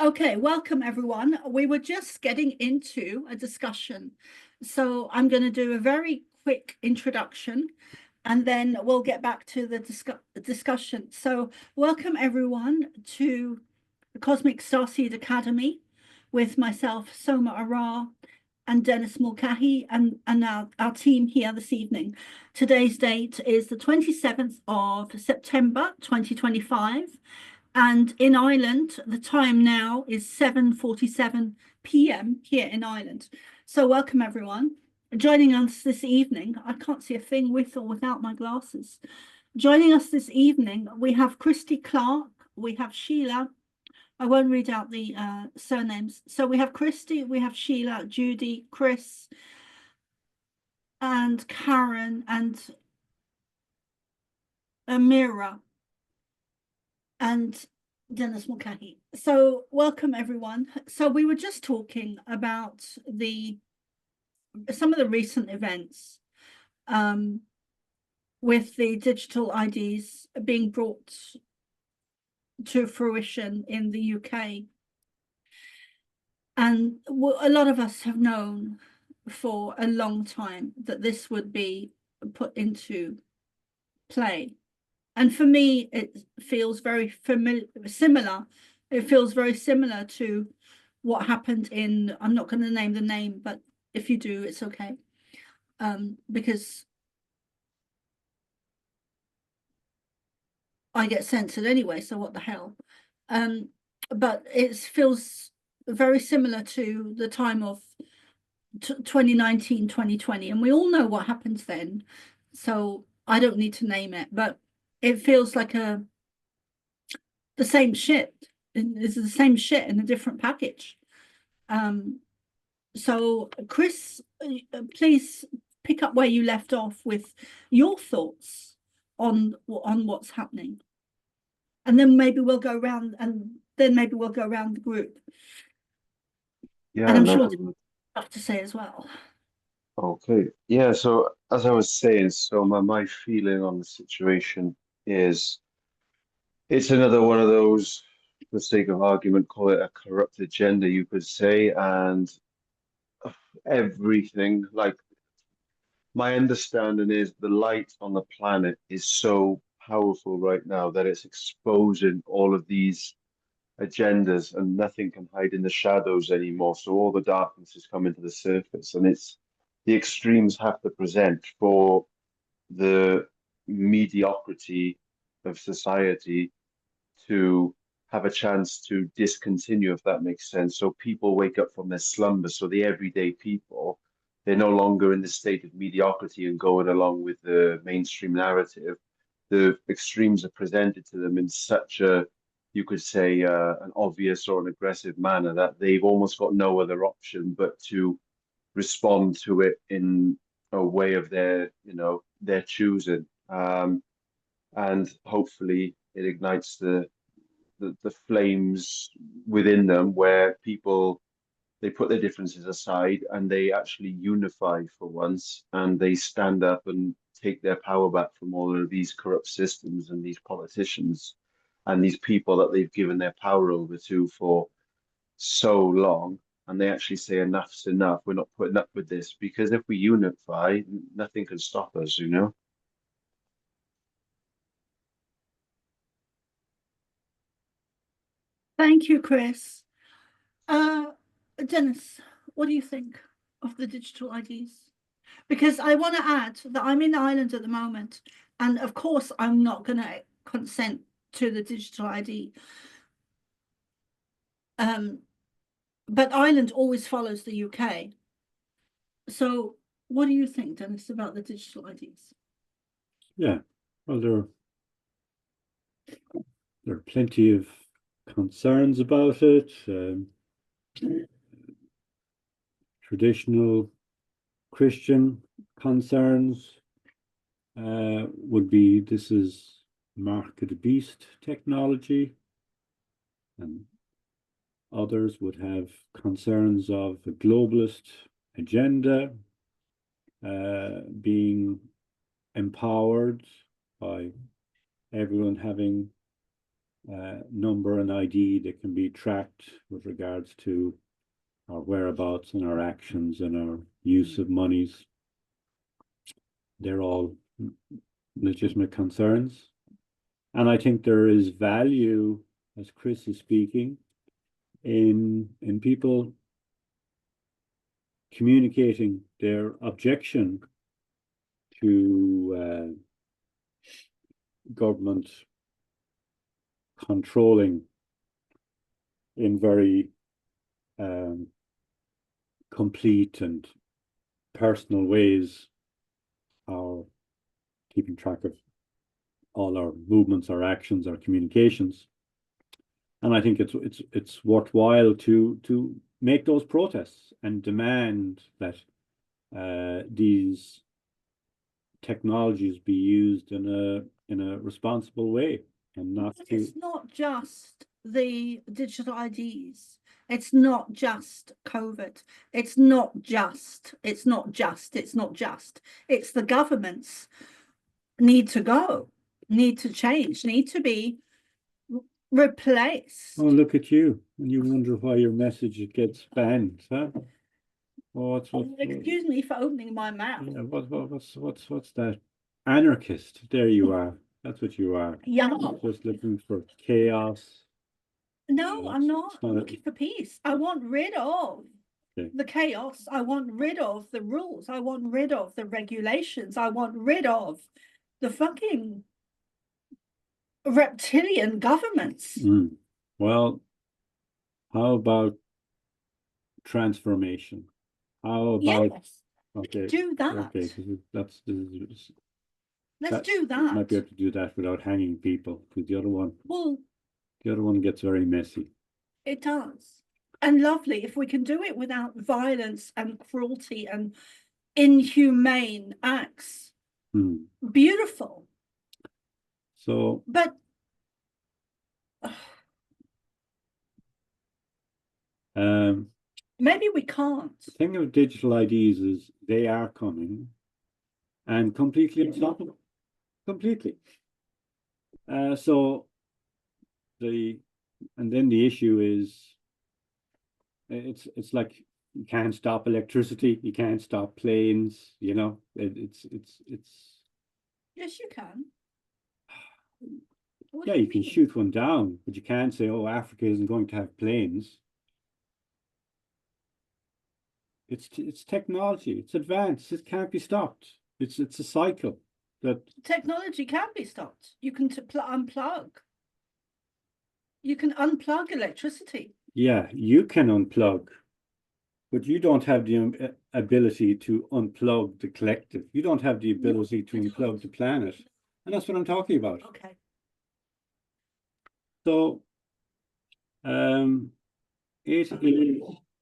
Okay, welcome everyone. We were just getting into a discussion. So I'm going to do a very quick introduction and then we'll get back to the discussion. So welcome everyone to the Cosmic Starseed Academy with myself, Soma Ara, and Dennis Mulcahy, and our team here this evening. Today's date is the 27th of September 2025. And in Ireland, the time now is 7:47 p.m. here in Ireland. So welcome everyone. Joining us this evening, I can't see a thing with or without my glasses. Joining us this evening, we have Christy Clark, we have Sheila. I won't read out the surnames. So we have Christy, we have Sheila, Judy, Chris, and Karen, and Amira, and Dennis Mulcahy. So welcome everyone. So we were just talking about some of the recent events with the digital IDs being brought to fruition in the UK. And a lot of us have known for a long time that this would be put into play. And for me, it feels very similar. It feels very similar to what happened in, I'm not going to name the name, but if you do, it's okay. Because I get censored anyway, so what the hell. But it feels very similar to the time of 2019, 2020. And we all know what happens then. So I don't need to name it, but it feels like the same shit. It's the same shit in a different package. So Chris, please pick up where you left off with your thoughts on what's happening. And then maybe we'll go around the group. Yeah, And I'm no sure there's problem. stuff to say as well. Okay. Yeah, so as I was saying, so my feeling on the situation is it's another one of those, for the sake of argument, call it a corrupt agenda, you could say, and everything, like my understanding is the light on the planet is so powerful right now that it's exposing all of these agendas and nothing can hide in the shadows anymore. So all the darkness is coming to the surface, and it's the extremes have to present for the mediocrity of society to have a chance to discontinue, if that makes sense. So people wake up from their slumber. So the everyday people, they're no longer in the state of mediocrity and going along with the mainstream narrative. The extremes are presented to them in such a, you could say, an obvious or an aggressive manner that they've almost got no other option but to respond to it in a way of their choosing. And hopefully it ignites the flames within them where people they put their differences aside and they actually unify for once and they stand up and take their power back from all of these corrupt systems and these politicians and these people that they've given their power over to for so long. And they actually say enough's enough. We're not putting up with this because if we unify, nothing can stop us, you know? Thank you, Chris. Uh, Dennis, what do you think of the digital IDs? Because I want to add that I'm in Ireland at the moment, and of course, I'm not going to consent to the digital ID. But Ireland always follows the UK. So, what do you think, Dennis, about the digital IDs? Yeah, well, there are plenty of concerns about it. Traditional Christian concerns would be this is mark of the beast technology, and others would have concerns of a globalist agenda being empowered by everyone having number and ID that can be tracked with regards to our whereabouts and our actions and our use of monies. They're all legitimate concerns. And I think there is value, as Chris is speaking, in people communicating their objection to government controlling in very complete and personal ways our keeping track of all our movements, our actions, our communications. And I think it's worthwhile to make those protests and demand that these technologies be used in a responsible way and not But to. it's not just the digital IDs. It's not just COVID. It's not just. It's the governments need to go, need to change, need to be replaced. Oh, look at you. And you wonder why your message gets banned, huh? Oh, Excuse me for opening my mouth. Yeah, what's that? Anarchist. There you are. That's what you are. Yeah. Just looking for chaos. No, I'm not. It's not looking for peace. I want rid of Okay. the chaos. I want rid of the rules. I want rid of the regulations. I want rid of the fucking reptilian governments. Well, how about transformation? How about Yes, okay, do that. okay, because Let's do that. might be able to do that without hanging people, because the other one gets very messy. It does. And lovely if we can do it without violence and cruelty and inhumane acts. Beautiful. So, but maybe we can't. The thing of digital IDs is they are coming and completely unstoppable. Completely. And then the issue is it's like you can't stop electricity, you can't stop planes, it's Yes, you can. Yeah, you can shoot one down, but you can't say, oh, Africa isn't going to have planes. It's technology, it's advanced, it can't be stopped. It's a cycle that technology can be stopped. You can unplug. You can unplug electricity. Yeah, you can unplug, but you don't have the ability to unplug the collective. You don't have the ability to unplug the planet. And that's what I'm talking about. Okay. So it is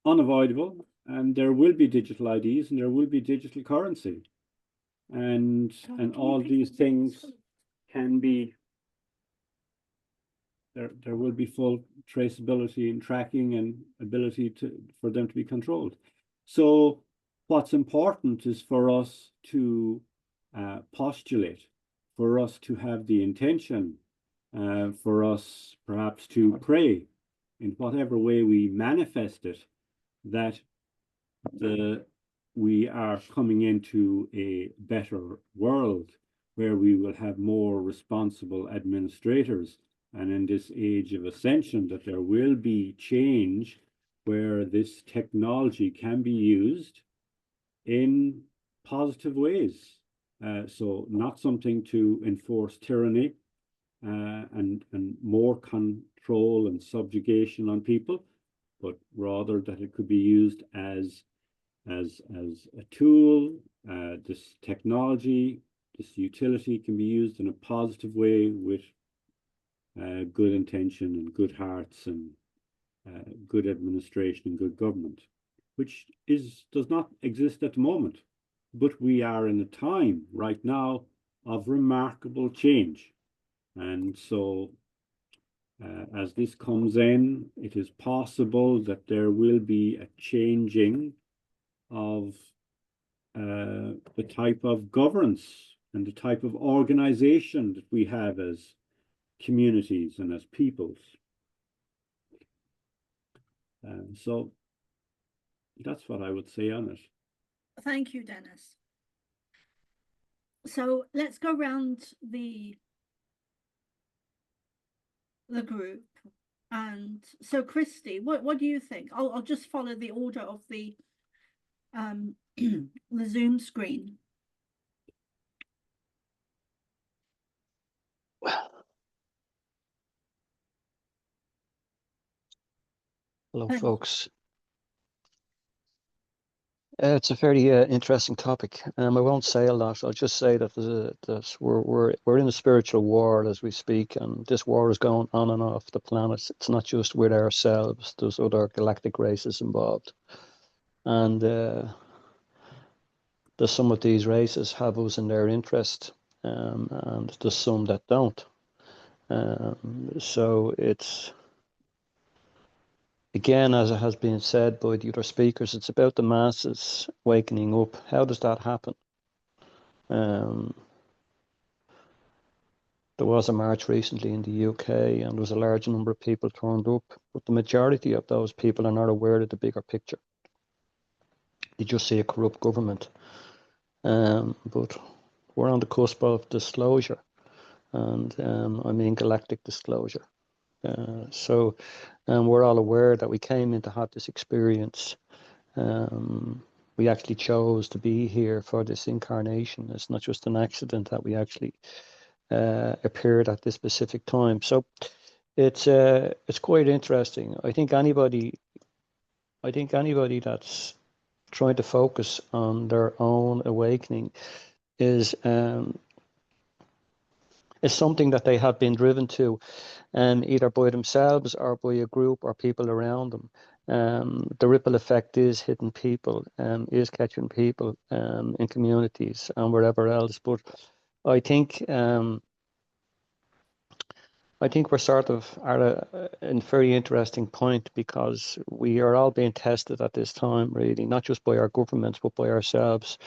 unavoidable, and there will be digital IDs and there will be digital currency. And all these things can be there will be full traceability and tracking and ability for them to be controlled. So what's important is for us to postulate, for us to have the intention, for us perhaps to pray in whatever way we manifest it, that we are coming into a better world where we will have more responsible administrators. And in this age of ascension, that there will be change where this technology can be used in positive ways. So not something to enforce tyranny and more control and subjugation on people, but rather that it could be used as a tool. This technology, this utility can be used in a positive way with good intention and good hearts and good administration and good government, which does not exist at the moment. But we are in a time right now of remarkable change. And so as this comes in, it is possible that there will be a changing of the type of governance and the type of organization that we have as communities and as peoples. So that's what I would say on it. Thank you, Dennis. So let's go around the group. And so, Christy, what do you think? I'll just follow the order of the the Zoom screen. Hello, Thanks. folks. It's a very interesting topic. I won't say a lot. I'll just say that we're in a spiritual war as we speak, and this war is going on and off the planets. It's not just with ourselves. There's other galactic races involved, and there's some of these races have us in their interest, and there's some that don't. So it's, again, as it has been said by the other speakers, it's about the masses wakening up. How does that happen? There was a march recently in the UK, and there was a large number of people turned up, but the majority of those people are not aware of the bigger picture. They just see a corrupt government. But we're on the cusp of disclosure, and I mean galactic disclosure. So we're all aware that we came in to have this experience. We actually chose to be here for this incarnation. It's not just an accident that we actually appeared at this specific time. So it's quite interesting. I think anybody that's trying to focus on their own awakening is something that they have been driven to, either by themselves or by a group or people around them. The ripple effect is hitting people, is catching people in communities and wherever else. But I think we're sort of at a very interesting point, because we are all being tested at this time, really, not just by our governments, but by ourselves.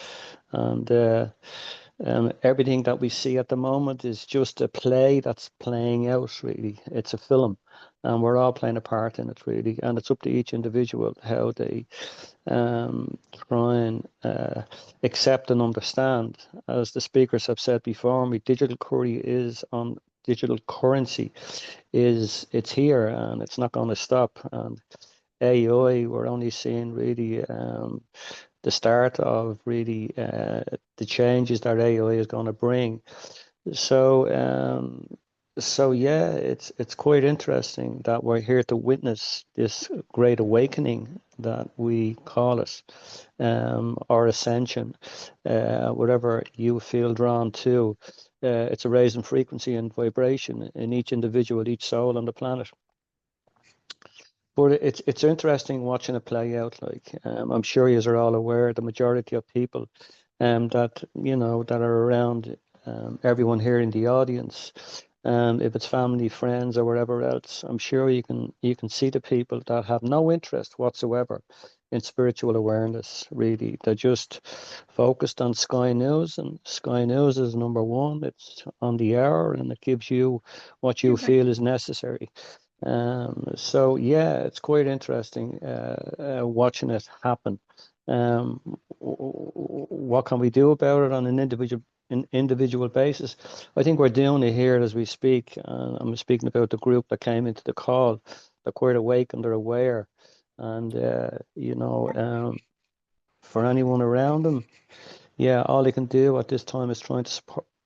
And everything that we see at the moment is just a play that's playing out, really. It's a film, and we're all playing a part in it, really. And it's up to each individual how they try and accept and understand. As the speakers have said before me, digital currency it's here, and it's not going to stop. And AI, we're only seeing really the start of really the changes that AI is going to bring. So yeah, it's quite interesting that we're here to witness this great awakening that we call it, or ascension, whatever you feel drawn to. It's a raise in frequency and vibration in each individual, each soul on the planet. But it's interesting watching it play out. Like, I'm sure you are all aware, the majority of people that that are around, everyone here in the audience, if it's family, friends, or wherever else, I'm sure you can see the people that have no interest whatsoever in spiritual awareness. Really, they're just focused on Sky News, and Sky News is number one. It's on the hour, and it gives you what you feel is necessary. So yeah, it's quite interesting watching it happen. What can we do about it on an individual basis? I think we're doing it here as we speak. I'm speaking about the group that came into the call. They're quite awake and they're aware, and for anyone around them, yeah, all they can do at this time is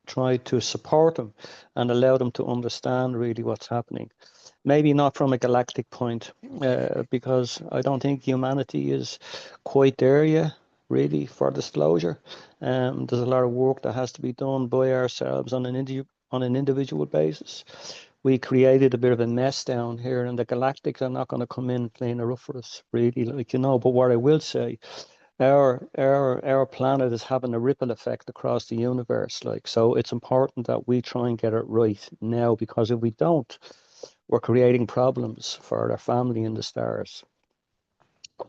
try to support them and allow them to understand really what's happening. Maybe not from a galactic point, because I don't think humanity is quite there yet, really, for disclosure. There's a lot of work that has to be done by ourselves on an individual basis. We created a bit of a mess down here, and the galactics are not going to come in and clean it up for us, really, But what I will say, our planet is having a ripple effect across the universe, so it's important that we try and get it right now, because if we don't, we're creating problems for our family in the stars.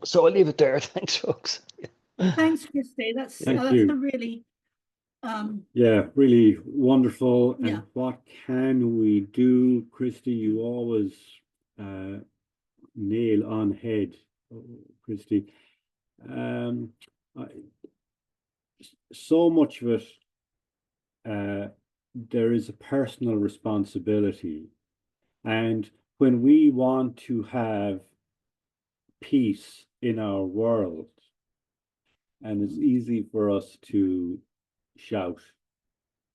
So I'll leave it there. Thanks, folks. Thanks, Christy. That's Thank a you. really Yeah, really wonderful. Yeah. And what can we do, Christy? You always nail on head, Christy. So much of it, there is a personal responsibility. And when we want to have peace in our world, and it's easy for us to shout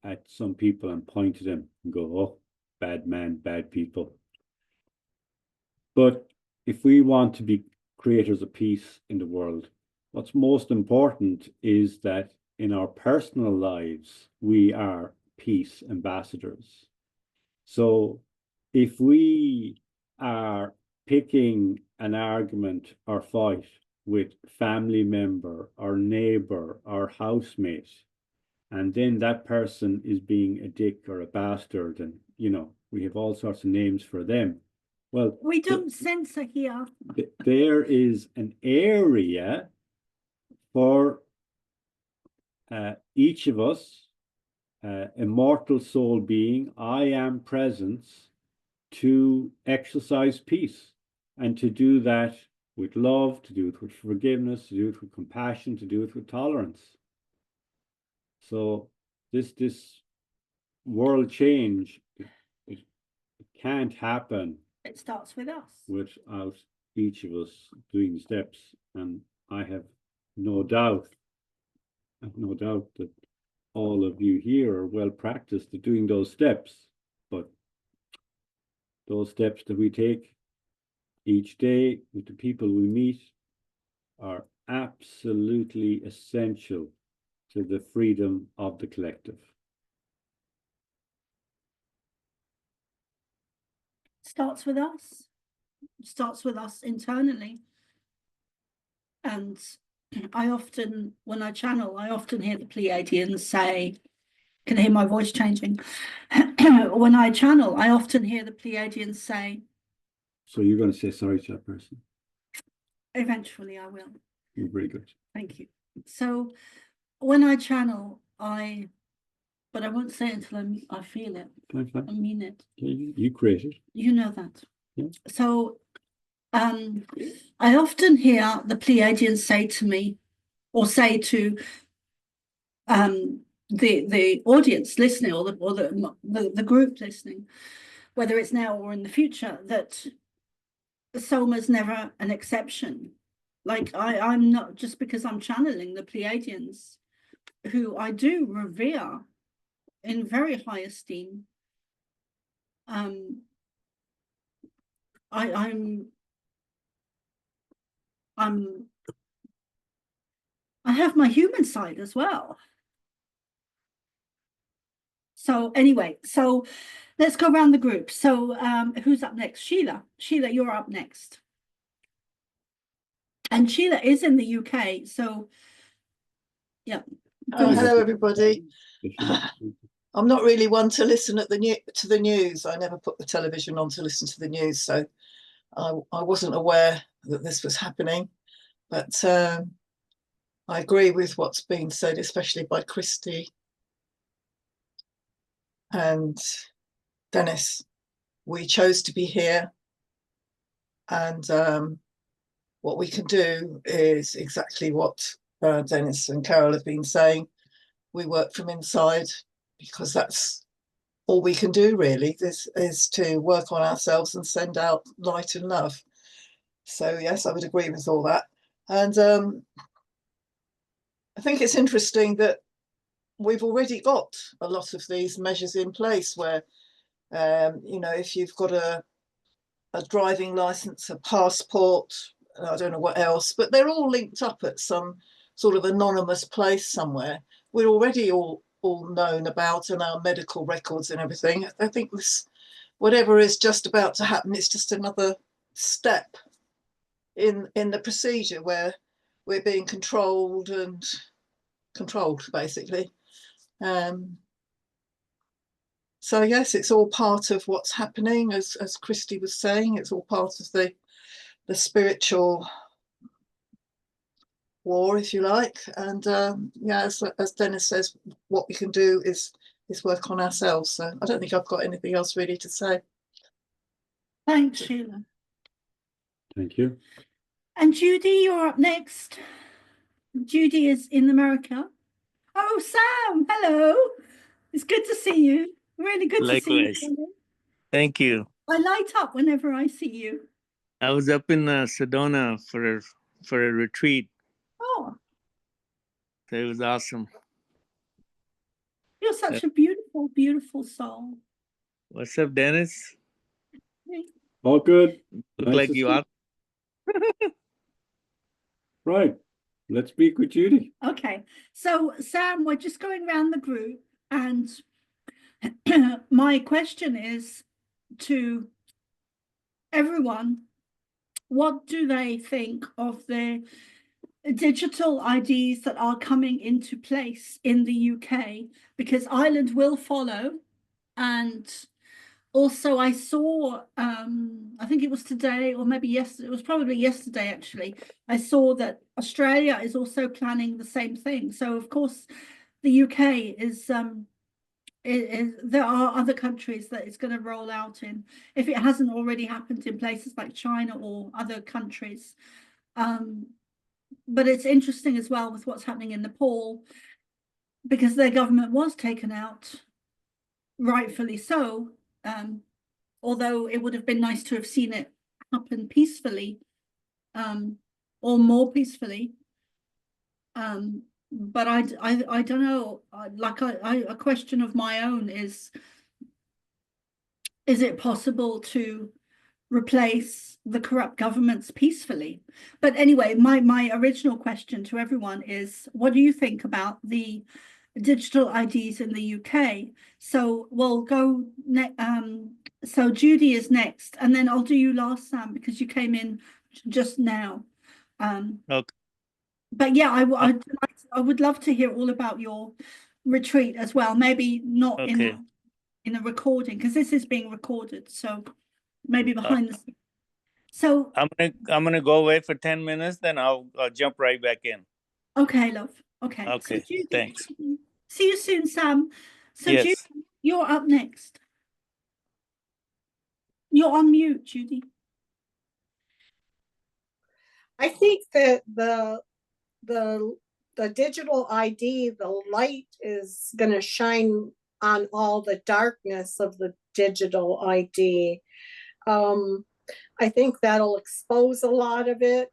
at some people and point to them and go, oh, bad man, bad people. But if we want to be creators of peace in the world, what's most important is that in our personal lives, we are peace ambassadors. So if we are picking an argument or fight with family member or neighbor or housemate, and then that person is being a dick or a bastard, and we have all sorts of names for them. Well, we don't censor here. There is an area for each of us, immortal soul being, I am presence, to exercise peace, and to do that with love, to do it with forgiveness, to do it with compassion, to do it with tolerance. So this world change, it can't happen. It starts with us. Without each of us doing the steps. And I have no doubt that all of you here are well practiced at doing those steps. But those steps that we take each day with the people we meet are absolutely essential to the freedom of the collective. Starts with us. Starts with us internally. And I often, when I channel, I often hear the Pleiadians say, can I hear my voice changing? When I channel, I often hear the Pleiadians say, so you're going to say sorry to that person? Eventually I will. You're very good. Thank you. So when I channel, but I won't say it until I feel it. Fine. I mean it. You create it. You know that. Yeah. So I often hear the Pleiadians say to me, or say to the audience listening, or the group listening, whether it's now or in the future, that Soma's never an exception. Like I'm not, just because I'm channeling the Pleiadians, who I do revere in very high esteem. I have my human side as well. So anyway, so let's go around the group. So who's up next? Sheila. Sheila, you're up next. And Sheila is in the UK, so yeah. Hello, everybody. I'm not really one to listen to the news. I never put the television on to listen to the news, so I wasn't aware that this was happening. But I agree with what's been said, especially by Christy and Dennis. We chose to be here, and what we can do is exactly what Dennis and Carol have been saying. We work from inside, because that's all we can do, really. This is to work on ourselves and send out light and love. So yes, I would agree with all that. And I think it's interesting that we've already got a lot of these measures in place where, if you've got a driving license, a passport, I don't know what else, but they're all linked up at some sort of anonymous place somewhere. We're already all known about, and our medical records and everything. I think this, whatever is just about to happen, it's just another step in the procedure where we're being controlled, basically. So yes, it's all part of what's happening, as Christy was saying. It's all part of the spiritual war, if you like. And yeah, as Dennis says, what we can do is work on ourselves. So I don't think I've got anything else really to say. Thanks, Sheila. Thank you. And Judy, you're up next. Judy is in America. Oh, Sam, hello. It's good to see you. Really good to see Likewise. you. Thank you. I light up whenever I see you. I was up in Sedona for a retreat. Oh, So it was awesome. you're such a beautiful, beautiful soul. What's up, Dennis? All good. Look Nice like to you see are. Right. Let's speak with Judy. Okay, so Sam, we're just going around the group, and my question is to everyone, what do they think of the digital IDs that are coming into place in the UK? Because Ireland will follow, and also I saw, I think it was today or maybe yesterday, it was probably yesterday actually, I saw that Australia is also planning the same thing. So of course the UK is, there are other countries that it's going to roll out in, if it hasn't already happened in places like China or other countries. But it's interesting as well with what's happening in Nepal, because their government was taken out, rightfully so, although it would have been nice to have seen it happen peacefully, or more peacefully. But I don't know, like a question of my own is it possible to replace the corrupt governments peacefully? But anyway, my original question to everyone is, what do you think about the digital IDs in the UK? So we'll go so Judy is next, and then I'll do you last, Sam, because you came in just now. Okay. But yeah, I would love to hear all about your retreat as well. Maybe not Okay. in a recording, because this is being recorded, so maybe behind the scenes. So I'm gonna go away for 10 minutes, then I'll jump right back in. okay, love. Okay. Okay, So Judy, thanks. see you soon, Sam. So Yes. Judy, you're up next. You're on mute, Judy. I think that the digital ID, the light is going to shine on all the darkness of the digital ID. I think that'll expose a lot of it,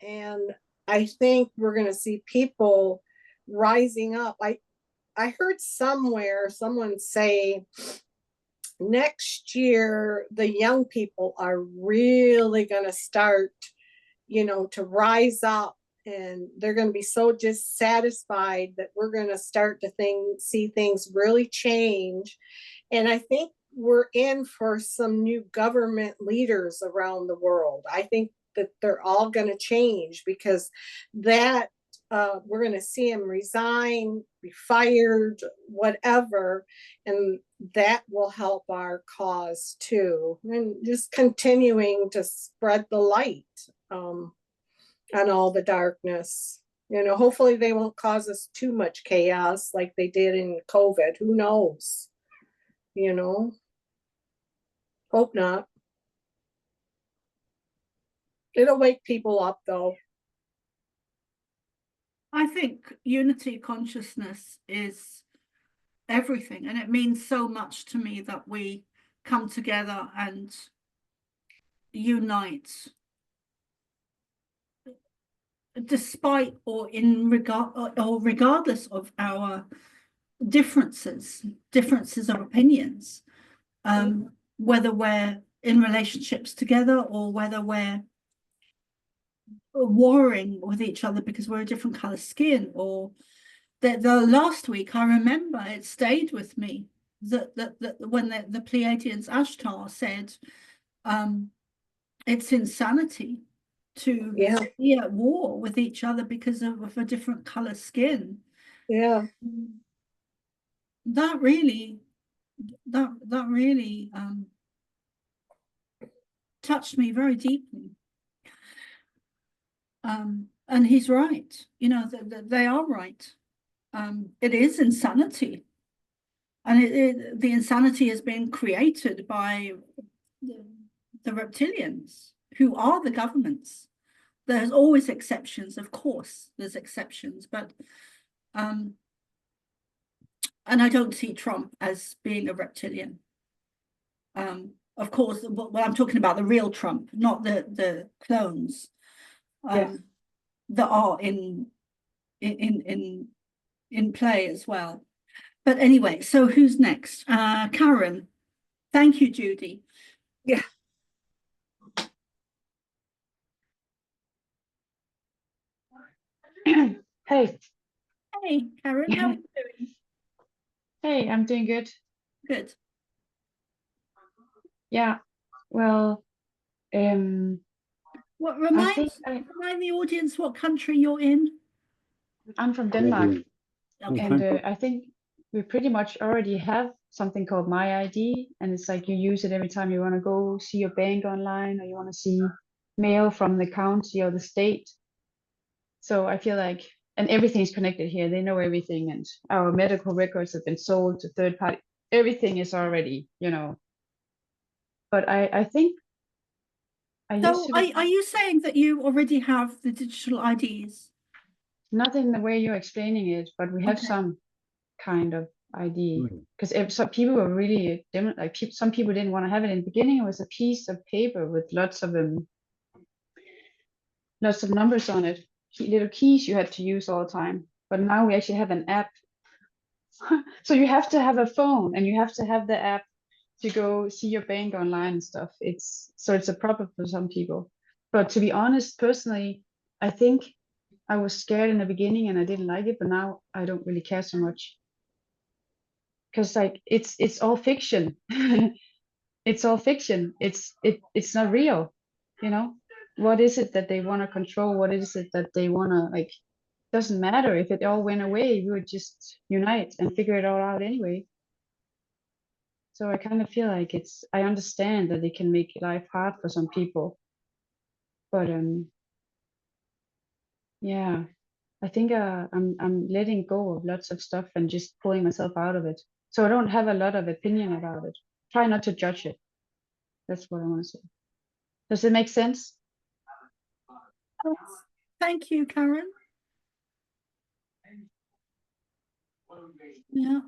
and I think we're going to see people rising up. I heard somewhere someone say next year the young people are really going to start, to rise up, and they're going to be so dissatisfied that we're going to start to see things really change. And I think we're in for some new government leaders around the world. I think that they're all going to change, because that we're going to see them resign, be fired, whatever, and that will help our cause too. And just continuing to spread the light on all the darkness. Hopefully they won't cause us too much chaos like they did in COVID. Who knows? Hope not. It'll wake people up though. I think unity consciousness is everything, and it means so much to me that we come together and unite, despite or regardless of our differences of opinions, whether we're in relationships together or whether we're warring with each other because we're a different color skin. Or the last week, I remember it stayed with me that when the Pleiadians Ashtar said, it's insanity to be at war with each other because of a different color skin. Yeah. That really touched me very deeply. And he's right. You know, they are right. It is insanity. And the insanity has been created by the reptilians, who are the governments. There's always exceptions, of course, there's exceptions, but and I don't see Trump as being a reptilian. Of course, well, I'm talking about the real Trump, not the clones that are in play as well. But anyway, so who's next? Karen. Thank you, Judy. Yeah. Hey. Hey, Karen, how are you doing? Hey, I'm doing good. Good. Yeah. Well, What I think remind the audience what country you're in? I'm from Denmark, Okay. and I think we pretty much already have something called My ID, and it's like you use it every time you want to go see your bank online or you want to see mail from the county or the state. So I feel like, and everything's connected here. They know everything, and our medical records have been sold to third party. Everything is already, But I think I used So to be are you saying that you already have the digital IDs? not in the way you're explaining it, but we have Okay. some kind of ID. Because if some people were really like some people didn't want to have it in the beginning. It was a piece of paper with lots of numbers on it, little keys you had to use all the time. But now we actually have an app. So you have to have a phone and you have to have the app to go see your bank online and stuff. It's a problem for some people. But to be honest, personally, I think I was scared in the beginning and I didn't like it, but now I don't really care so much. Because like it's all fiction. It's all fiction. It's not real, What is it that they want to control? What is it that they want to like? Doesn't matter if it all went away, we would just unite and figure it all out anyway. So I kind of feel like I understand that it can make life hard for some people, but yeah, I think I'm letting go of lots of stuff and just pulling myself out of it. So I don't have a lot of opinion about it. Try not to judge it. That's what I want to say. Does it make sense? Thank you, Karen. Yeah.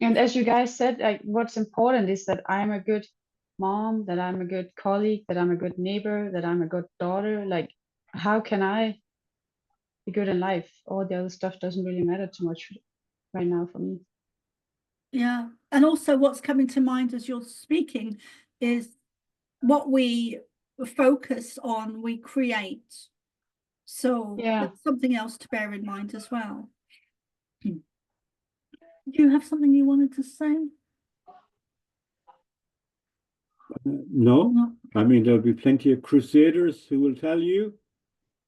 And as you guys said, like what's important is that I'm a good mom, that I'm a good colleague, that I'm a good neighbor, that I'm a good daughter. Like, how can I be good in life? All the other stuff doesn't really matter too much right now for me. Yeah. And also what's coming to mind as you're speaking is what we focus on, we create. So that's something else to bear in mind as well. Do you have something you wanted to say? No. I mean, there'll be plenty of crusaders who will tell you,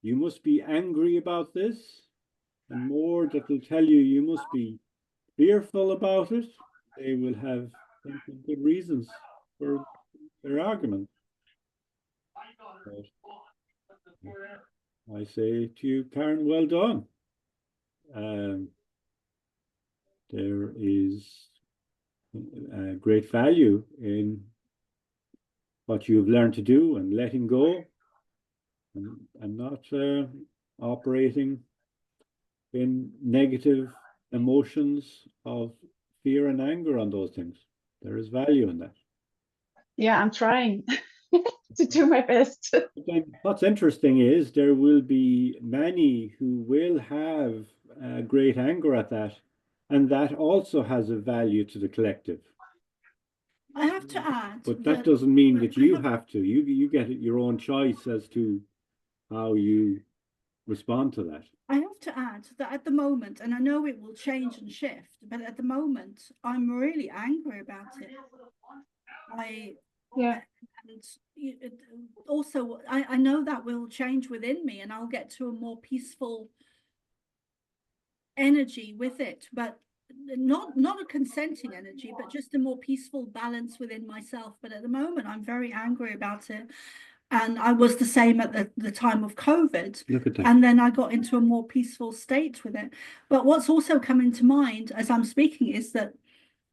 you must be angry about this, and more that will tell you, you must be fearful about it. They will have good reasons for their argument. But I say to you, Karen, well done. There is great value in what you've learned to do and letting go and not operating in negative emotions of fear and anger on those things. There is value in that. Yeah, I'm trying to do my best. But then what's interesting is there will be many who will have great anger at that, and that also has a value to the collective. I have to add, but that doesn't mean that you have to. You get your own choice as to how you respond to that. I have to add that at the moment, and I know it will change and shift, but at the moment, I'm really angry about it. And also, I know that will change within me, and I'll get to a more peaceful energy with it, but not a consenting energy, but just a more peaceful balance within myself. But at the moment, I'm very angry about it. And I was the same at the time of COVID. Look at that. And then I got into a more peaceful state with it. But what's also coming to mind as I'm speaking is that,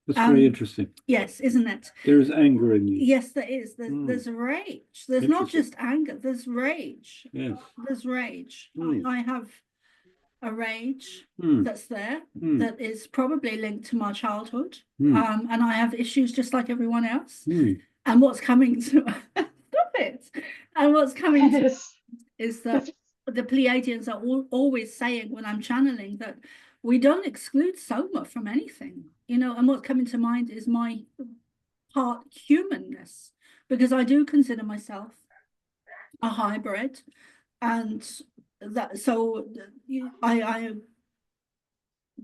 That's very interesting. yes, isn't it? There's anger in you. Yes, there is. There's rage. There's not Interesting. just anger, there's rage. Yes. There's rage. Mm. I have a rage Mm. that's there Mm. that is probably linked to my childhood. Mm. And I have issues just like everyone else. Mm. And what's coming to stop it. And what's coming to Yes. is that the Pleiadians are always saying when I'm channeling that we don't exclude Soma from anything, you know, and what's coming to mind is my part humanness, because I do consider myself a hybrid, and that so I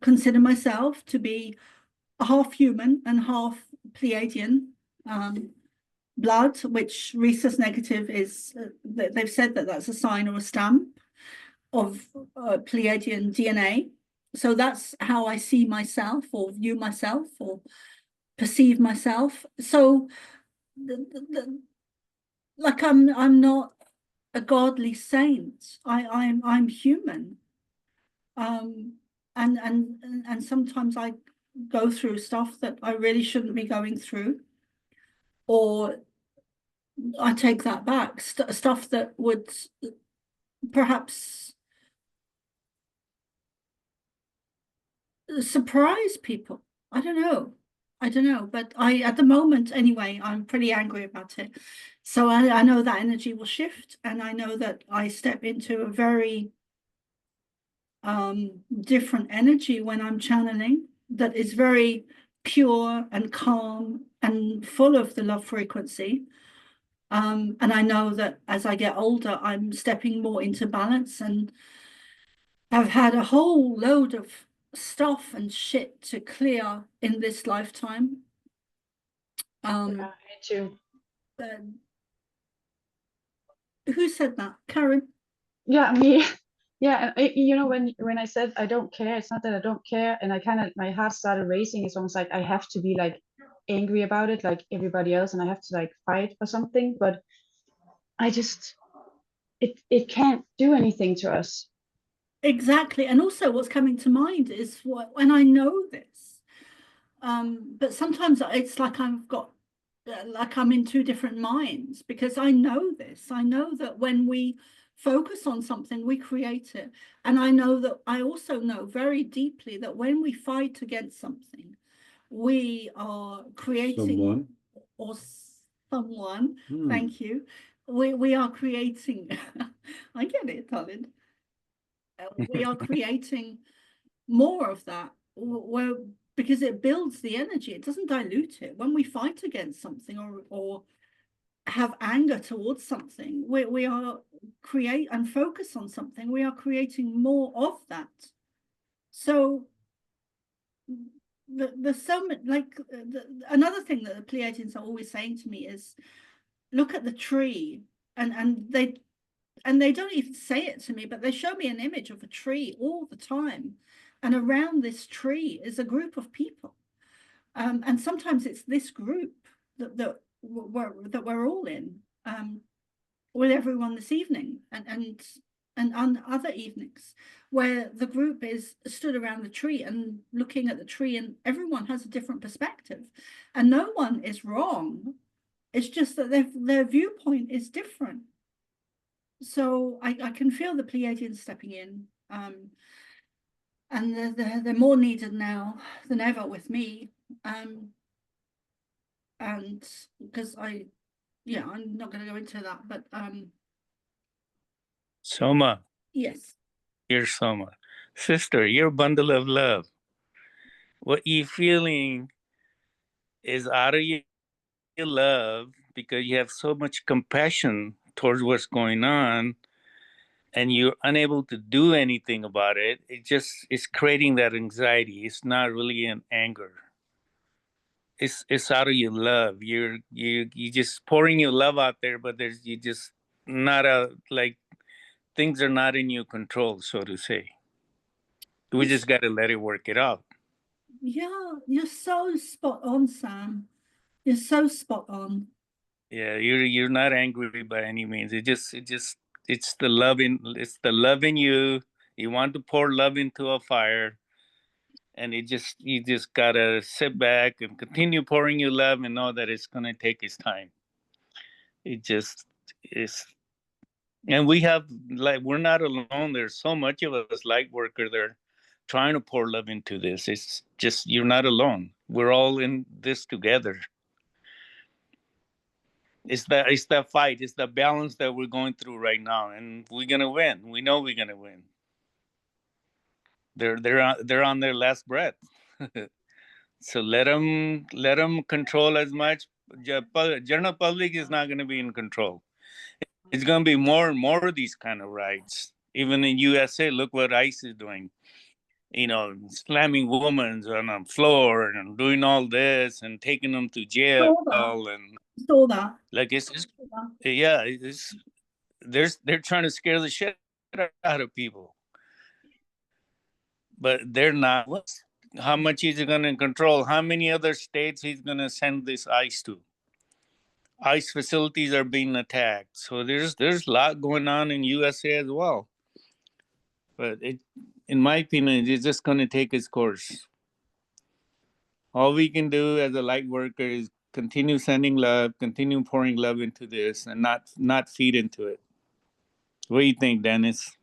consider myself to be half human and half Pleiadian blood, which rhesus negative is, they've said that that's a sign or a stamp of Pleiadian DNA. So that's how I see myself or view myself or perceive myself. So like I'm not a godly saint. I'm human. And sometimes I go through stuff that I really shouldn't be going through, or I take that back, stuff that would perhaps surprise people. I don't know, but at the moment anyway, I'm pretty angry about it. So I know that energy will shift, and I know that I step into a very different energy when I'm channeling, that is very pure and calm and full of the love frequency. And I know that as I get older, I'm stepping more into balance, and I've had a whole load of stuff and shit to clear in this lifetime. Yeah, me too. Who said that? Karen? Yeah, me. Yeah, and you know, when I said I don't care, it's not that I don't care, and I kind of, my heart started racing. It's almost like I have to be like angry about it, like everybody else, and I have to like fight for something. But I just, it can't do anything to us. Exactly. And also what's coming to mind is when I know this, but sometimes it's like I've got, like I'm in two different minds, because I know this. I know that when we focus on something, we create it. And I know that I also know very deeply that when we fight against something, we are creating Someone. or someone, Hmm. thank you. We are creating, I get it, darling. We are creating more of that, because it builds the energy, it doesn't dilute it. When we fight against something or have anger towards something, we are create and focus on something, we are creating more of that. So there's so much, like another thing that the Pleiadians are always saying to me is, look at the tree, and they don't even say it to me, but they show me an image of a tree all the time. And around this tree is a group of people. And sometimes it's this group that we're all in, with everyone this evening, and on other evenings, where the group is stood around the tree and looking at the tree, and everyone has a different perspective. And no one is wrong. It's just that their viewpoint is different. So I can feel the Pleiadians stepping in, and they're more needed now than ever with me, and because I'm not going to go into that, but Soma, yes, you're Soma. Sister, you're a bundle of love. What you're feeling is out of your love, because you have so much compassion towards what's going on, and you're unable to do anything about it. It's creating that anxiety. It's not really an anger. It's out of your love. You just pouring your love out there, but you just not like things are not in your control, so to say. We just got to let it work it out. Yeah, you're so spot on, Sam. You're so spot on. Yeah, you're not angry by any means. It's the love in you. You want to pour love into a fire, and you just gotta sit back and continue pouring your love and know that it's gonna take its time. It just is. And we have, like, we're not alone. There's so much of us light worker there trying to pour love into this. It's just, you're not alone. We're all in this together. It's that fight. It's the balance that we're going through right now, and we're gonna win. We know we're gonna win. They're on their last breath. So let them control as much. General public is not gonna be in control. It's gonna be more and more of these kind of riots. Even in USA, look what ICE is doing. Slamming women on the floor and doing all this and taking them to jail and Saw that. like yeah, they're trying to scare the shit out of people, but they're not. How much is he going to control? How many other states he's going to send this ICE to? ICE facilities are being attacked, so there's a lot going on in USA as well. But in my opinion, it's just going to take its course. All we can do as a light worker is continue sending love, continue pouring love into this, and not feed into it. What do you think, Dennis?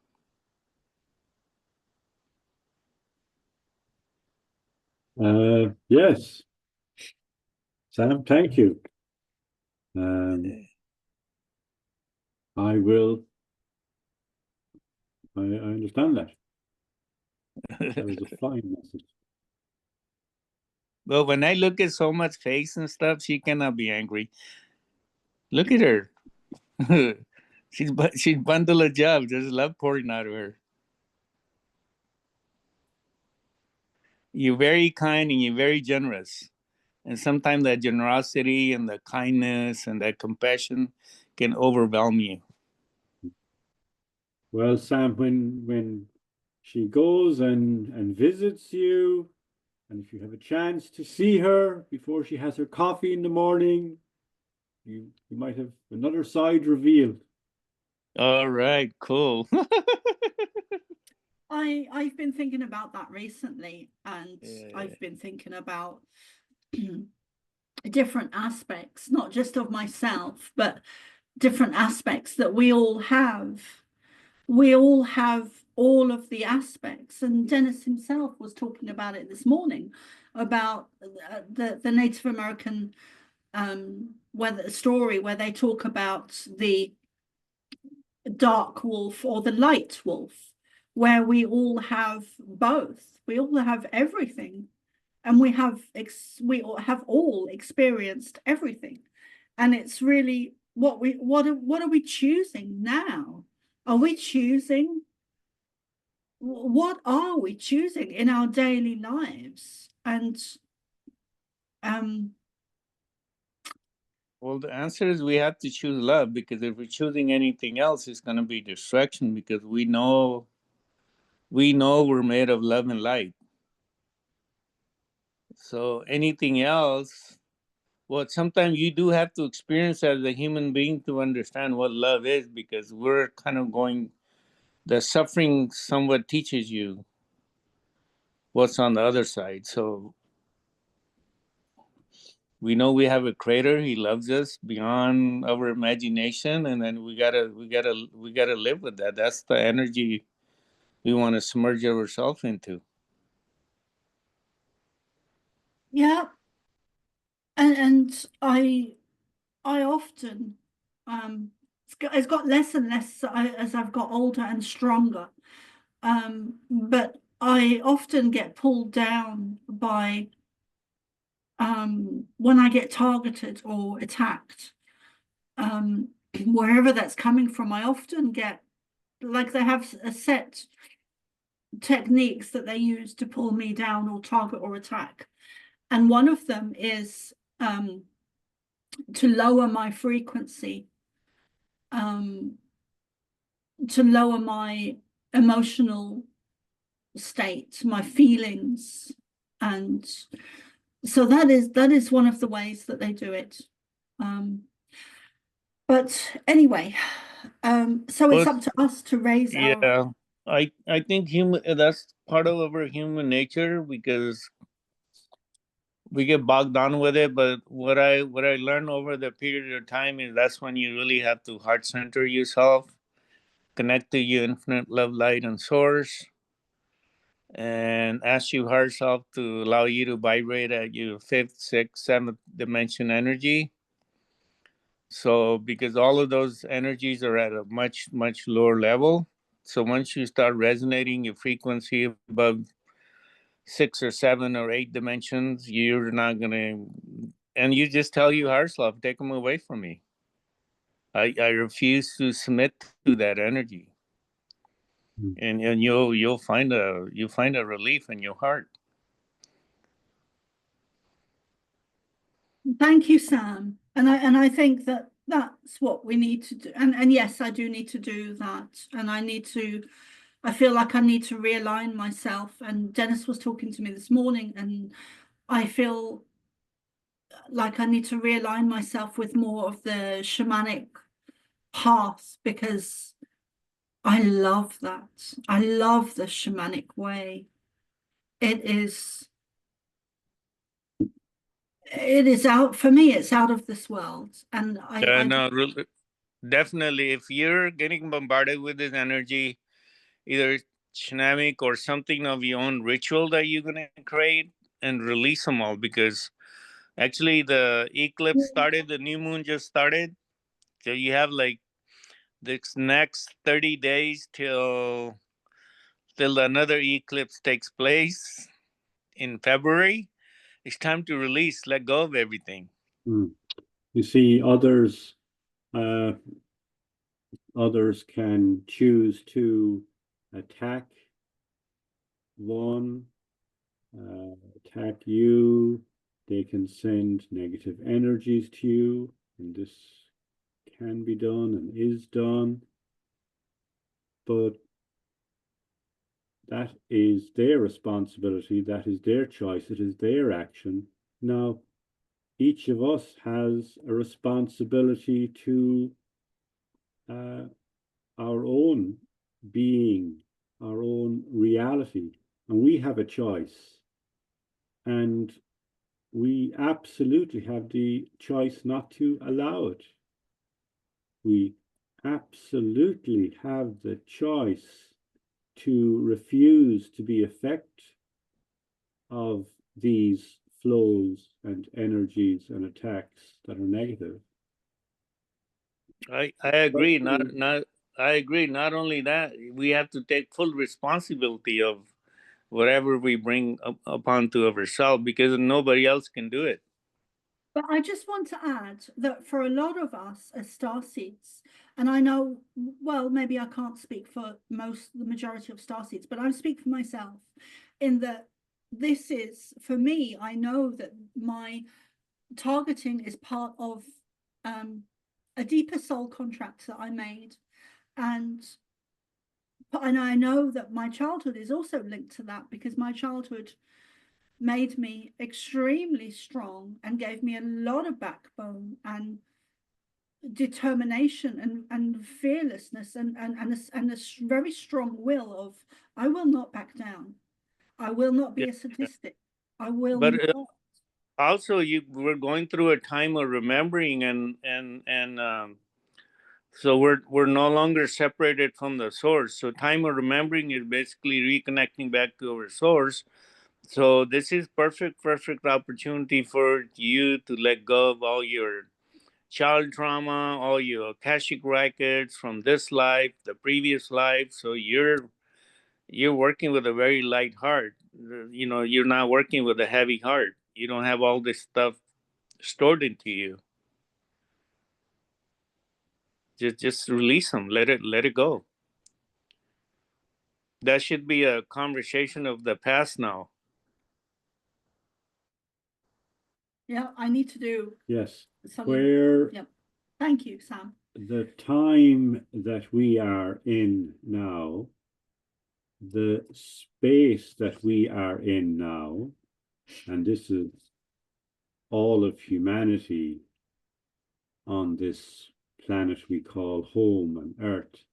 Yes. Sam, thank you. I will. I understand that. That was a fine message. Well, when I look at so much face and stuff, she cannot be angry. Look at her. she's bundle of job. There's love pouring out of her. You're very kind and you're very generous. And sometimes that generosity and the kindness and that compassion can overwhelm you. Well, Sam, when she goes and visits you, and if you have a chance to see her before she has her coffee in the morning, you might have another side revealed. All right, cool. I've been thinking about that recently, and I've been thinking about different aspects, not just of myself, but different aspects that we all have. We all have all of the aspects, and Dennis himself was talking about it this morning about the Native American story where they talk about the dark wolf or the light wolf, where we all have both. We all have everything, and we have all experienced everything. And it's really what are we choosing now? Are we choosing? What are we choosing in our daily lives? And well, the answer is we have to choose love, because if we're choosing anything else, it's going to be distraction, because we know we're made of love and light. So anything else, well, sometimes you do have to experience as a human being to understand what love is, because we're kind of the suffering somewhat teaches you what's on the other side. So we know we have a creator. He loves us beyond our imagination, and then we gotta live with that. That's the energy we want to submerge ourselves into. yeah, and I often it's got less and less as I've got older and stronger, but I often get pulled down by when I get targeted or attacked, wherever that's coming from. I often get, like, they have a set techniques that they use to pull me down or target or attack, and one of them is to lower my frequency, to lower my emotional state, my feelings. And so that is one of the ways that they do it. But anyway, so it's Well, up to us to raise our. yeah, I think that's part of our human nature, because we get bogged down with it. But what I learned over the period of time is that's when you really have to heart center yourself, connect to your infinite love, light, and source, and ask your heart self to allow you to vibrate at your fifth, sixth, seventh dimension energy. So because all of those energies are at a much, much lower level. So once you start resonating your frequency above 6 or 7 or 8 dimensions, you're not gonna, and you just tell your heart self, take them away from me. I refuse to submit to that energy. And you'll find a relief in your heart. Thank you, Sam. And I think that that's what we need to do. And yes, I do need to do that. And I feel like I need to realign myself. And Dennis was talking to me this morning, and I feel like I need to realign myself with more of the shamanic path, because I love that. I love the shamanic way. It is out, for me, it's out of this world. And No, definitely, if you're getting bombarded with this energy, either shamanic or something of your own ritual that you're gonna create, and release them all, because actually the eclipse started, the new moon just started. So you have like this next 30 days till another eclipse takes place in February. It's time to release, let go of everything. You see, others can choose to attack attack you. They can send negative energies to you, and this can be done and is done. But that is their responsibility. That is their choice. It is their action. Now, each of us has a responsibility to our own being, our own reality, and we have a choice. And we absolutely have the choice not to allow it. We absolutely have the choice to refuse to be effect of these flows and energies and attacks that are negative. I agree. I agree. Not only that, we have to take full responsibility of whatever we bring upon to ourselves, because nobody else can do it. But I just want to add that for a lot of us as starseeds, and I know, well, maybe I can't speak for the majority of starseeds, but I speak for myself in that this is, for me, I know that my targeting is part of a deeper soul contract that I made. And I know that my childhood is also linked to that, because my childhood made me extremely strong and gave me a lot of backbone and determination and fearlessness and a very strong will of, I will not back down. I will not be a sadistic. I will But not. Also, you were going through a time of remembering, and so we're no longer separated from the source. So time of remembering is basically reconnecting back to our source. So this is perfect opportunity for you to let go of all your child trauma, all your Akashic records from this life, the previous life. So you're working with a very light heart. You know, you're not working with a heavy heart. You don't have all this stuff stored into you. Just release them. Let it go. That should be a conversation of the past now. Yeah, I need to do. Yes. Some, Where yep. Thank you, Sam. the time that we are in now, the space that we are in now, and this is all of humanity on this planet we call home and Earth,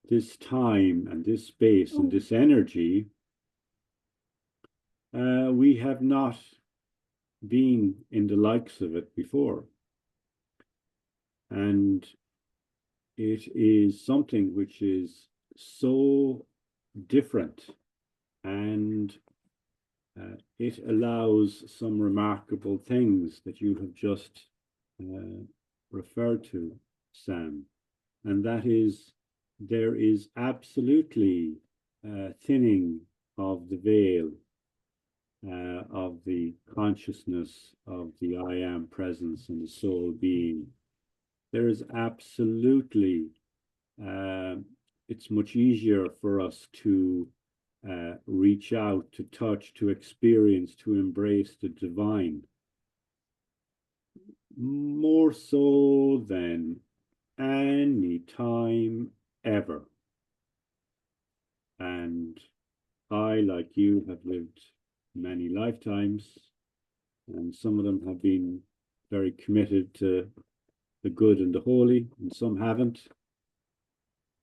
this time and this space and this energy, we have not been in the likes of it before. And it is something which is so different, and it allows some remarkable things that you have just referred to, Sam, and that is there is absolutely thinning of the veil of the consciousness of the I am presence and the soul being. There is absolutely, it's much easier for us to reach out, to touch, to experience, to embrace the divine, more so than any time ever. And I, like you, have lived many lifetimes, and some of them have been very committed to the good and the holy, and some haven't.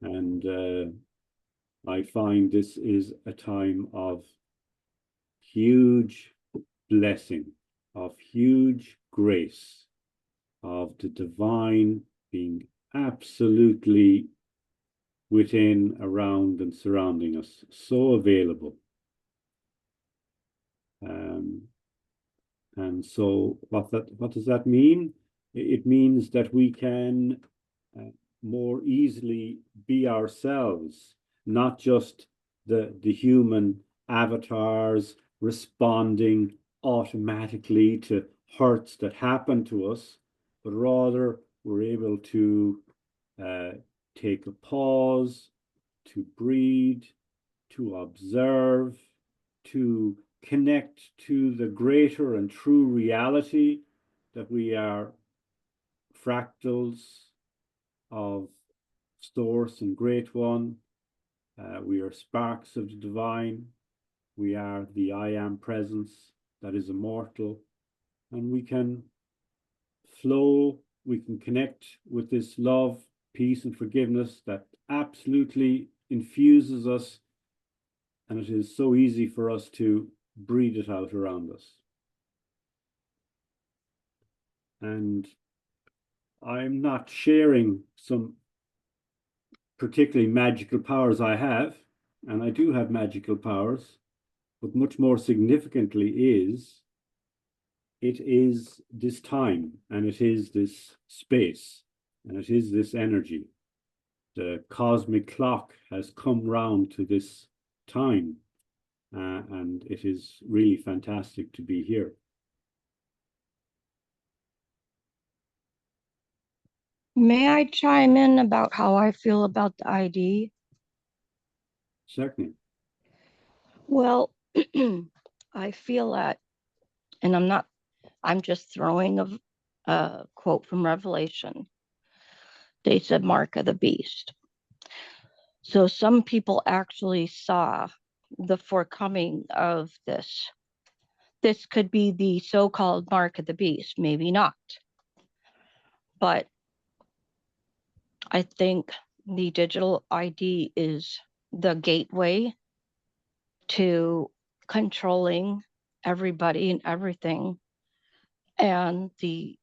And I find this is a time of huge blessing, of huge grace, of the divine being absolutely within, around, and surrounding us, so available. And so what does that mean? It means that we can more easily be ourselves, not just the human avatars responding automatically to hurts that happen to us, but rather we're able to take a pause, to breathe, to observe, to connect to the greater and true reality that we are fractals of Source and Great One. We are sparks of the divine. We are the I am presence that is immortal. And we can flow, we can connect with this love, peace, and forgiveness that absolutely infuses us. And it is so easy for us to breathe it out around us. And I'm not sharing some particularly magical powers I have, and I do have magical powers, but much more significantly it is this time, and it is this space, and it is this energy. The cosmic clock has come round to this time, and it is really fantastic to be here. May I chime in about how I feel about the ID? Certainly. Well, I feel that, and I'm just throwing a quote from Revelation. They said, mark of the beast. So some people actually saw the forecoming of this. This could be the so-called mark of the beast, maybe not. But I think the digital ID is the gateway to controlling everybody and everything. And the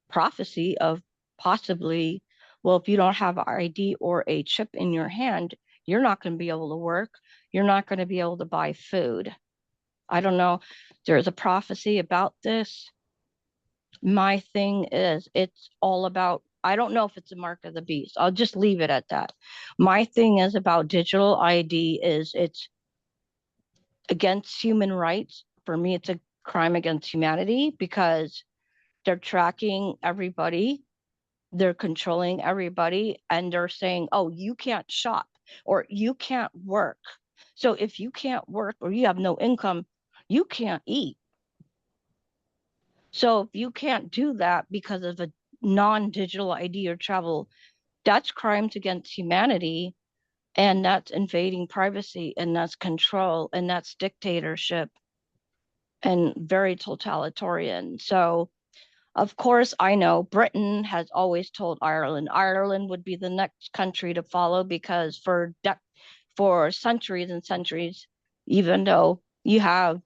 prophecy of possibly, well, if you don't have an ID or a chip in your hand, you're not going to be able to work. You're not going to be able to buy food. I don't know. There's a prophecy about this. My thing is, it's all about, I don't know if it's a mark of the beast. I'll just leave it at that. My thing is about digital ID is it's against human rights. For me, it's a crime against humanity because they're tracking everybody. They're controlling everybody, and they're saying, oh, you can't shop or you can't work. So if you can't work or you have no income, you can't eat. So if you can't do that because of a non-digital ID or travel, that's crimes against humanity, and that's invading privacy, and that's control, and that's dictatorship, and very totalitarian. So Of course, I know Britain has always told Ireland would be the next country to follow, because for centuries and centuries, even though you have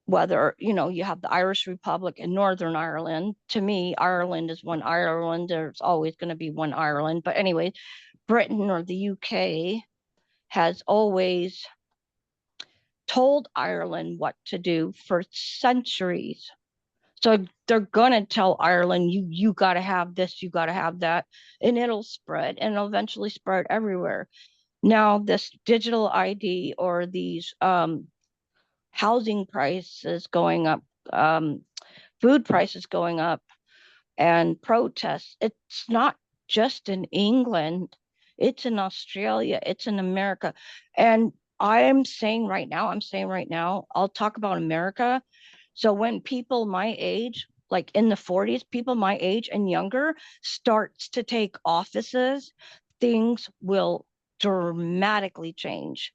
you have the Irish Republic and Northern Ireland, to me, Ireland is one Ireland. There's always going to be one Ireland. But anyway, Britain or the UK has always told Ireland what to do for centuries. So they're gonna tell Ireland, you gotta have this, you gotta have that, and it'll spread, and it'll eventually spread everywhere. Now, this digital ID or these housing prices going up, food prices going up, and protests, it's not just in England, it's in Australia, it's in America. And I'm saying right now, I'll talk about America. So when people my age, like in the 40s, people my age and younger starts to take offices, things will dramatically change.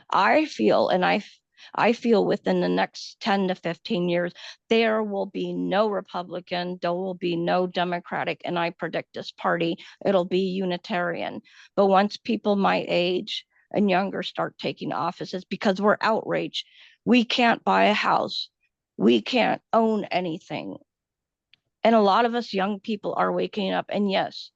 I feel, and I feel within the next 10 to 15 years, there will be no Republican, there will be no Democratic, and I predict this party, it'll be Unitarian. But once people my age and younger start taking offices, because we're outraged, we can't buy a house, we can't own anything. And a lot of us young people are waking up, and yes,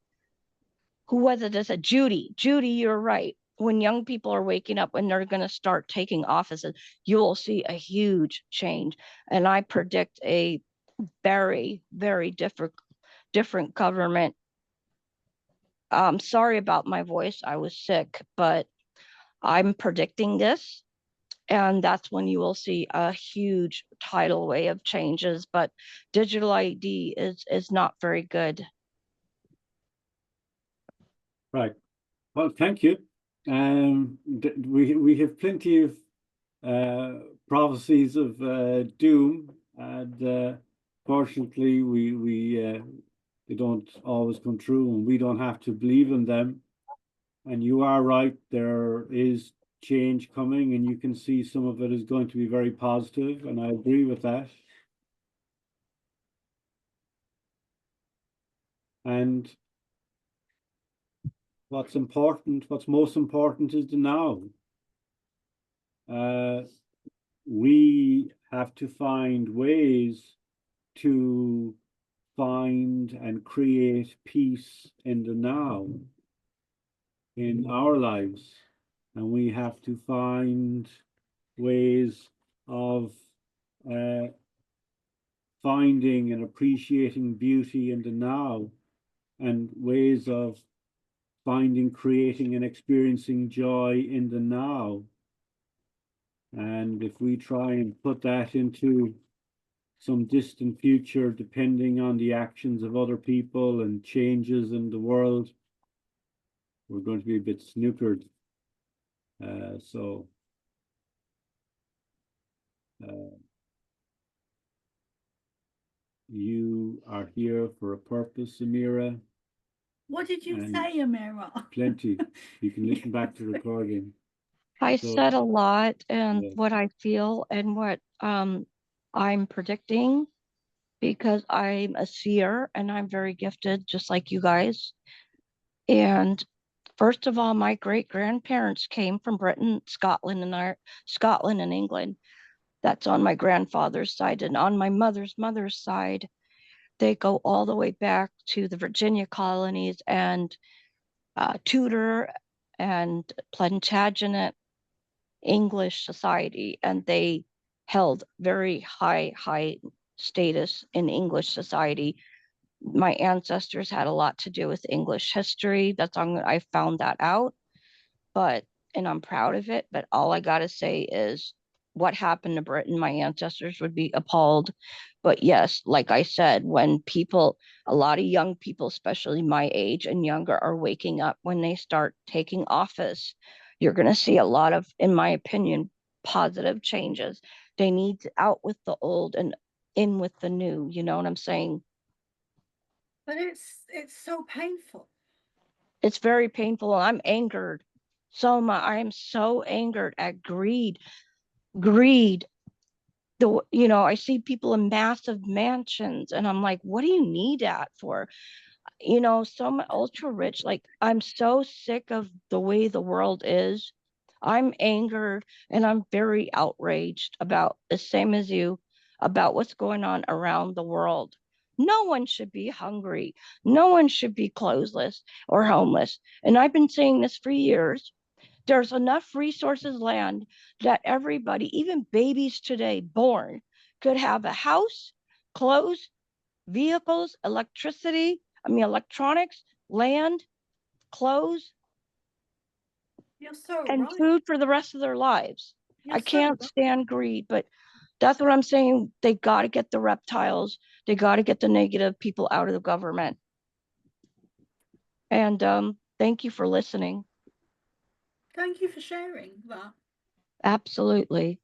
who was it that said, Judy, you're right. When young people are waking up and they're going to start taking offices, you will see a huge change. And I predict a very, very different government. Sorry about my voice. I was sick, but I'm predicting this. And that's when you will see a huge tidal wave of changes. But digital ID is not very good. Right. Well, thank you. We have plenty of prophecies of doom, and fortunately, they don't always come true, and we don't have to believe in them. And you are right, there is change coming, and you can see some of it is going to be very positive, and I agree with that. And what's most important is the now. We have to find ways to find and create peace in the now in our lives, and we have to find ways of finding and appreciating beauty in the now, and ways of finding, creating, and experiencing joy in the now. And if we try and put that into some distant future, depending on the actions of other people and changes in the world, we're going to be a bit snookered. You are here for a purpose, Amira. What did you say, Amira? Plenty. You can listen back to the recording. I said a lot, and what I feel and what I'm predicting, because I'm a seer and I'm very gifted, just like you guys. And first of all, my great grandparents came from Britain, Scotland, and England. That's on my grandfather's side. And on my mother's side, they go all the way back to the Virginia colonies and Tudor and Plantagenet English society. And they held very high status in English society. My ancestors had a lot to do with English history. I found that out, and I'm proud of it. But all I got to say is what happened to Britain, my ancestors would be appalled. But yes, like I said, when a lot of young people, especially my age and younger, are waking up, when they start taking office, you're going to see a lot of, in my opinion, positive changes. They need to out with the old and in with the new. You know what I'm saying? But it's so painful. It's very painful. I'm angered so much. I am so angered at greed. I see people in massive mansions, and I'm like, what do you need that for? Some ultra rich, like, I'm so sick of the way the world is. I'm angered and I'm very outraged about, the same as you, about what's going on around the world. No one should be hungry. No one should be clothesless or homeless. And I've been saying this for years. There's enough resources, land, that everybody, even babies today born, could have a house, clothes, vehicles, electronics, land, clothes, You're so and right. food for the rest of their lives. You're I so can't right. stand greed, but that's what I'm saying. They got to get the reptiles. They got to get the negative people out of the government. And thank you for listening. Thank you for sharing that. Absolutely.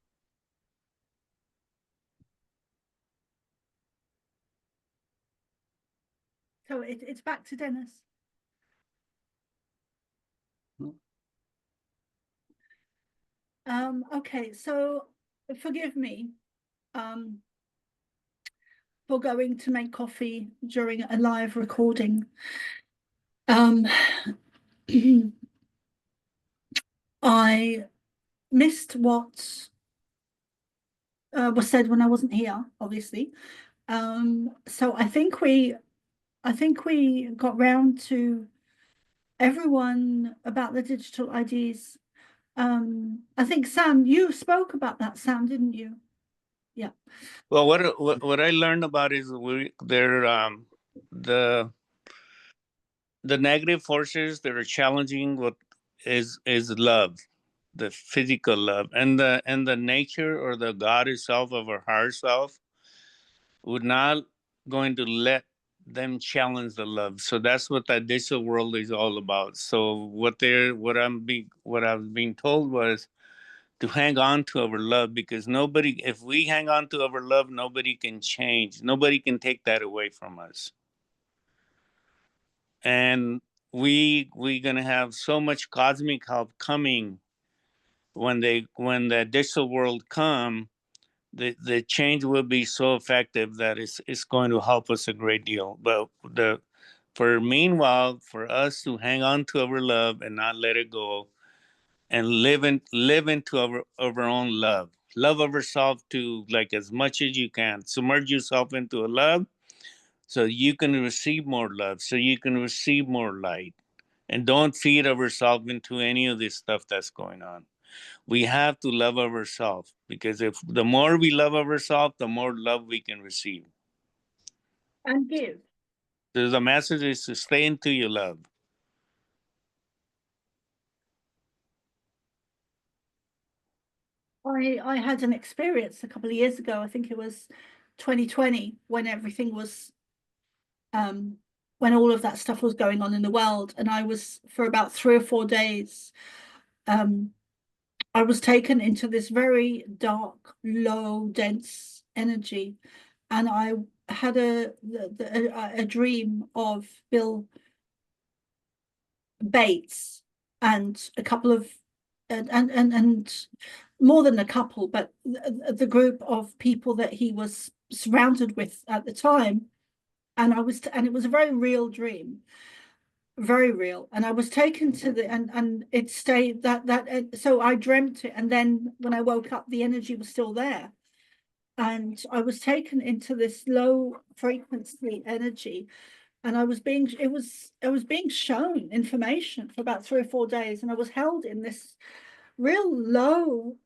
So it's back to Dennis. Okay, so forgive me for going to make coffee during a live recording. I missed what was said when I wasn't here, obviously. So I think we got round to everyone about the digital IDs. I think Sam, you spoke about that, Sam, didn't you? Yeah. Well, what I learned about is the negative forces that are challenging what is love, the physical love, and the nature or the God itself of our higher self would not going to let them challenge the love. So that's what that digital world is all about. So what I've been told was to hang on to our love, because if we hang on to our love, nobody can change. Nobody can take that away from us. And we're gonna have so much cosmic help coming when the digital world come. The change will be so effective that it's going to help us a great deal. But meanwhile, for us to hang on to our love and not let it go, and live into our own love of ourselves, to like as much as you can submerge yourself into a love, so you can receive more love, so you can receive more light, and don't feed ourselves into any of this stuff that's going on. We have to love ourselves, because if the more we love ourselves, the more love we can receive. And give. So the message is to stay into your love. I had an experience a couple of years ago, I think it was 2020, when everything was when all of that stuff was going on in the world, and I was, for about 3 or 4 days, I was taken into this very dark, low, dense energy, and I had a dream of Bill Bates and a couple of and more than a couple, but the group of people that he was surrounded with at the time. And it was a very real dream, very real. And I was taken to and it stayed so I dreamt it. And then when I woke up, the energy was still there. And I was taken into this low frequency energy. And I was being shown information for about 3 or 4 days. And I was held in this real low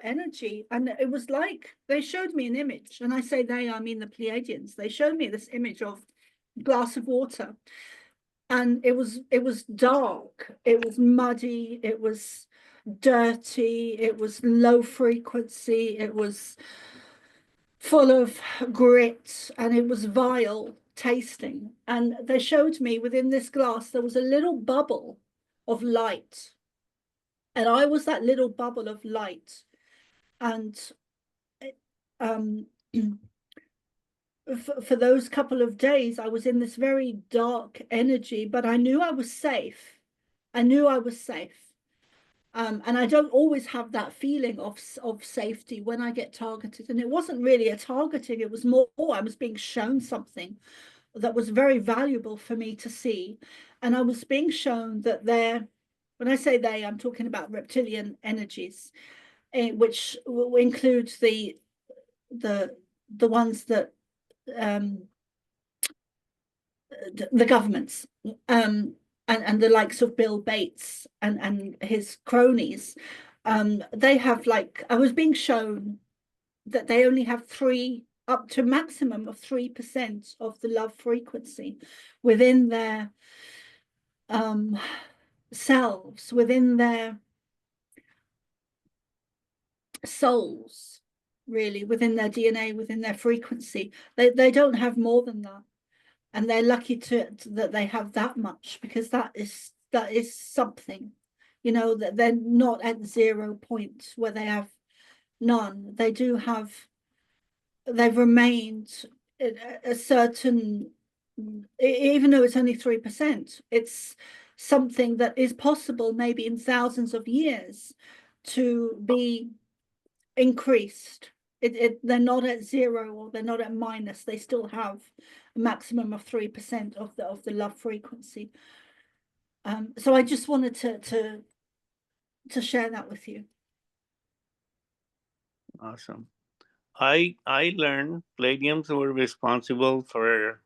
energy. And it was like they showed me an image, and I say they, I mean the Pleiadians. They showed me this image of a glass of water, and it was dark, it was muddy, it was dirty, it was low frequency, it was full of grit, and it was vile tasting. And they showed me within this glass there was a little bubble of light, and I was that little bubble of light. And for those couple of days, I was in this very dark energy, but I knew I was safe. I knew I was safe. And I don't always have that feeling of safety when I get targeted. And it wasn't really a targeting, it was more I was being shown something that was very valuable for me to see. And I was being shown that when I say they, I'm talking about reptilian energies, which includes the ones that the governments, and the likes of Bill Bates and his cronies, they have, like, I was being shown that they only have up to maximum of 3% of the love frequency within their selves, within their souls, really, within their DNA, within their frequency. They don't have more than that. And they're lucky that they have that much, because that is something, that they're not at 0 point where they have none. They've remained a certain, even though it's only 3%, it's something that is possible maybe in thousands of years to be increased. They're not at 0 or they're not at minus. They still have a maximum of 3% of the love frequency. So I just wanted to share that with you. Awesome. I learned Pleiadians were responsible for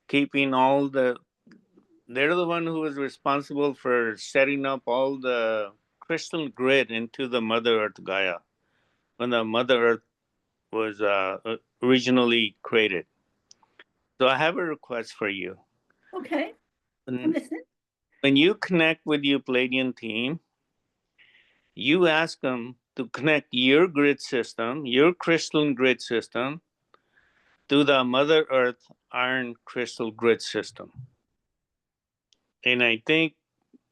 keeping they're the one who was responsible for setting up all the crystal grid into the Mother Earth Gaia when the Mother Earth was originally created. So I have a request for you. Okay, I'm listening. When you connect with your Pleiadian team, you ask them to connect your grid system, your crystalline grid system, to the Mother Earth iron crystal grid system. And I think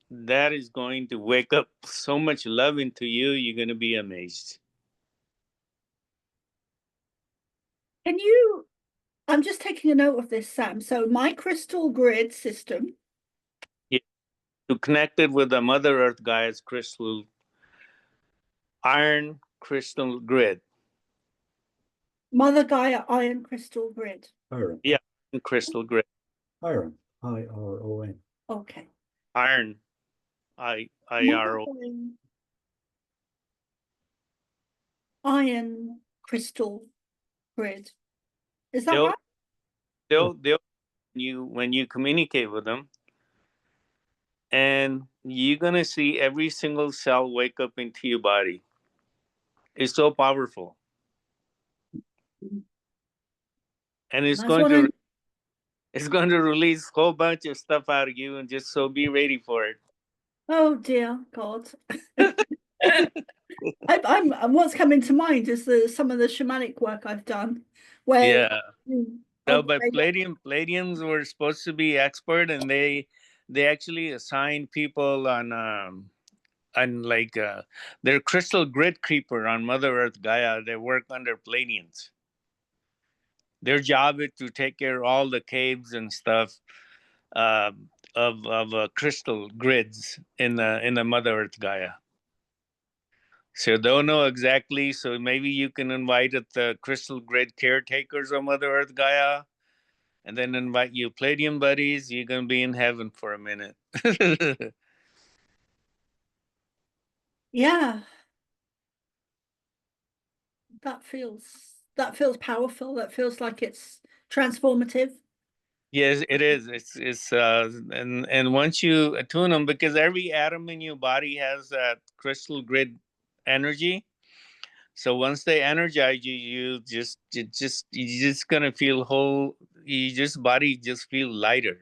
that is going to wake up so much love into you, you're going to be amazed. I'm just taking a note of this, Sam. So my crystal grid system. Yeah. To connect it with the Mother Earth Gaia's crystal iron crystal grid. Mother Gaia iron crystal grid. Iron. Yeah, crystal grid. Iron. I-R-O-N. Okay. Iron. I-R-O. Iron crystal grid. Is that right? They'll when you communicate with them, and you're gonna see every single cell wake up into your body. It's so powerful. And it's going to release a whole bunch of stuff out of you, and just so be ready for it. Oh dear God. What's coming to mind is some of the shamanic work I've done where No, but Pleiadians were supposed to be expert, and they actually assigned people on like their crystal grid creeper on Mother Earth Gaia. They work under Pleiadians. Their job is to take care of all the caves and stuff of crystal grids in the Mother Earth Gaia. So don't know exactly. So maybe you can invite the crystal grid caretakers of Mother Earth Gaia, and then invite your Pleiadian buddies. You're gonna be in heaven for a minute. Yeah. That feels powerful. That feels like it's transformative. Yes, it is. It's and once you attune them, because every atom in your body has that crystal grid energy. So once they energize you, you're just gonna feel whole. Body just feel lighter.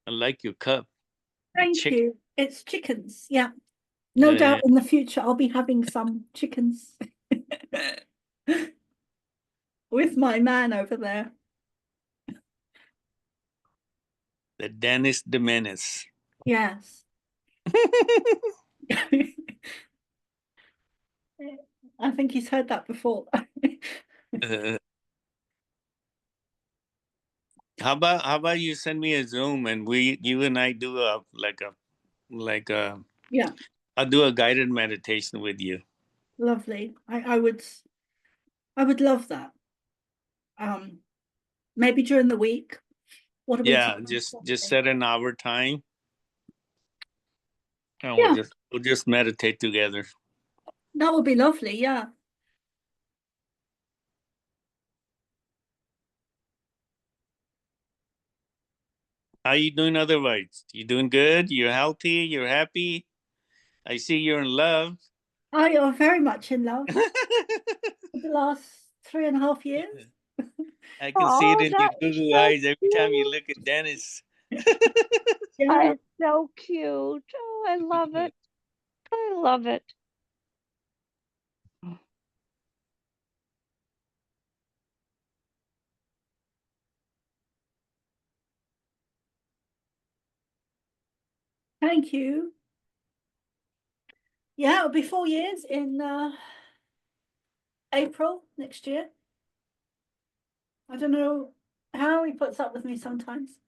I like your cup. Thank you. It's chickens. Yeah. No doubt in the future I'll be having some chickens with my man over there. The Dennis the Menace. Yes. I think he's heard that before. How about you send me a Zoom and you and I do a Yeah, I'll do a guided meditation with you. lovely. I would love that. Maybe during the week. What are we Yeah, talking just about? set an hour time and Yeah, we'll just meditate together. that would be lovely. Yeah. How you doing otherwise? You doing good? You're healthy? You're happy? I see you're in love. I are very much in love for the last 3.5 years. I can see it Oh, in your that's Google so eyes every time you cute. look at Dennis. Yeah. It's so cute. Oh, I love it. I love it. Thank you. Yeah, it'll be 4 years in April next year. I don't know how he puts up with me sometimes.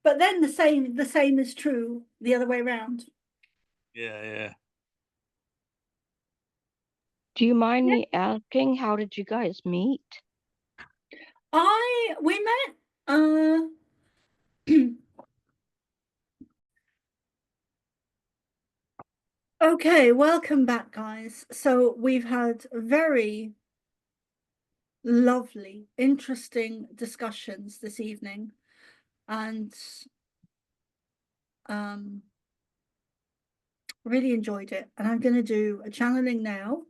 But then the same is true the other way around. Yeah. Do you mind Yeah. me asking, how did you guys meet? We met okay, welcome back, guys. So we've had very lovely, interesting discussions this evening, and really enjoyed it. And I'm going to do a channeling now.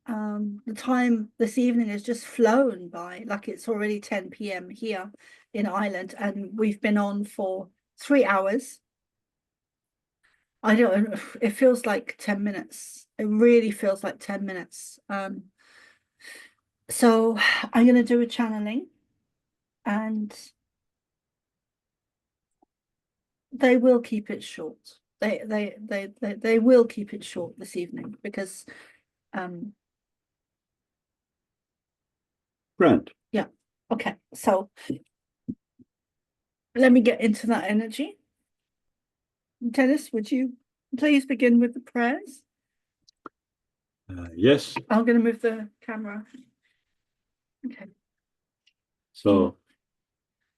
The time this evening has just flown by, like it's already 10 p.m. here in Ireland, and we've been on for 3 hours. I don't, it feels like 10 minutes. It really feels like 10 minutes. So I'm going to do a channeling, and they will keep it short. They will keep it short this evening because Grant. yeah. Okay, so let me get into that energy. Dennis, would you please begin with the prayers? Yes. I'm going to move the camera. Okay. So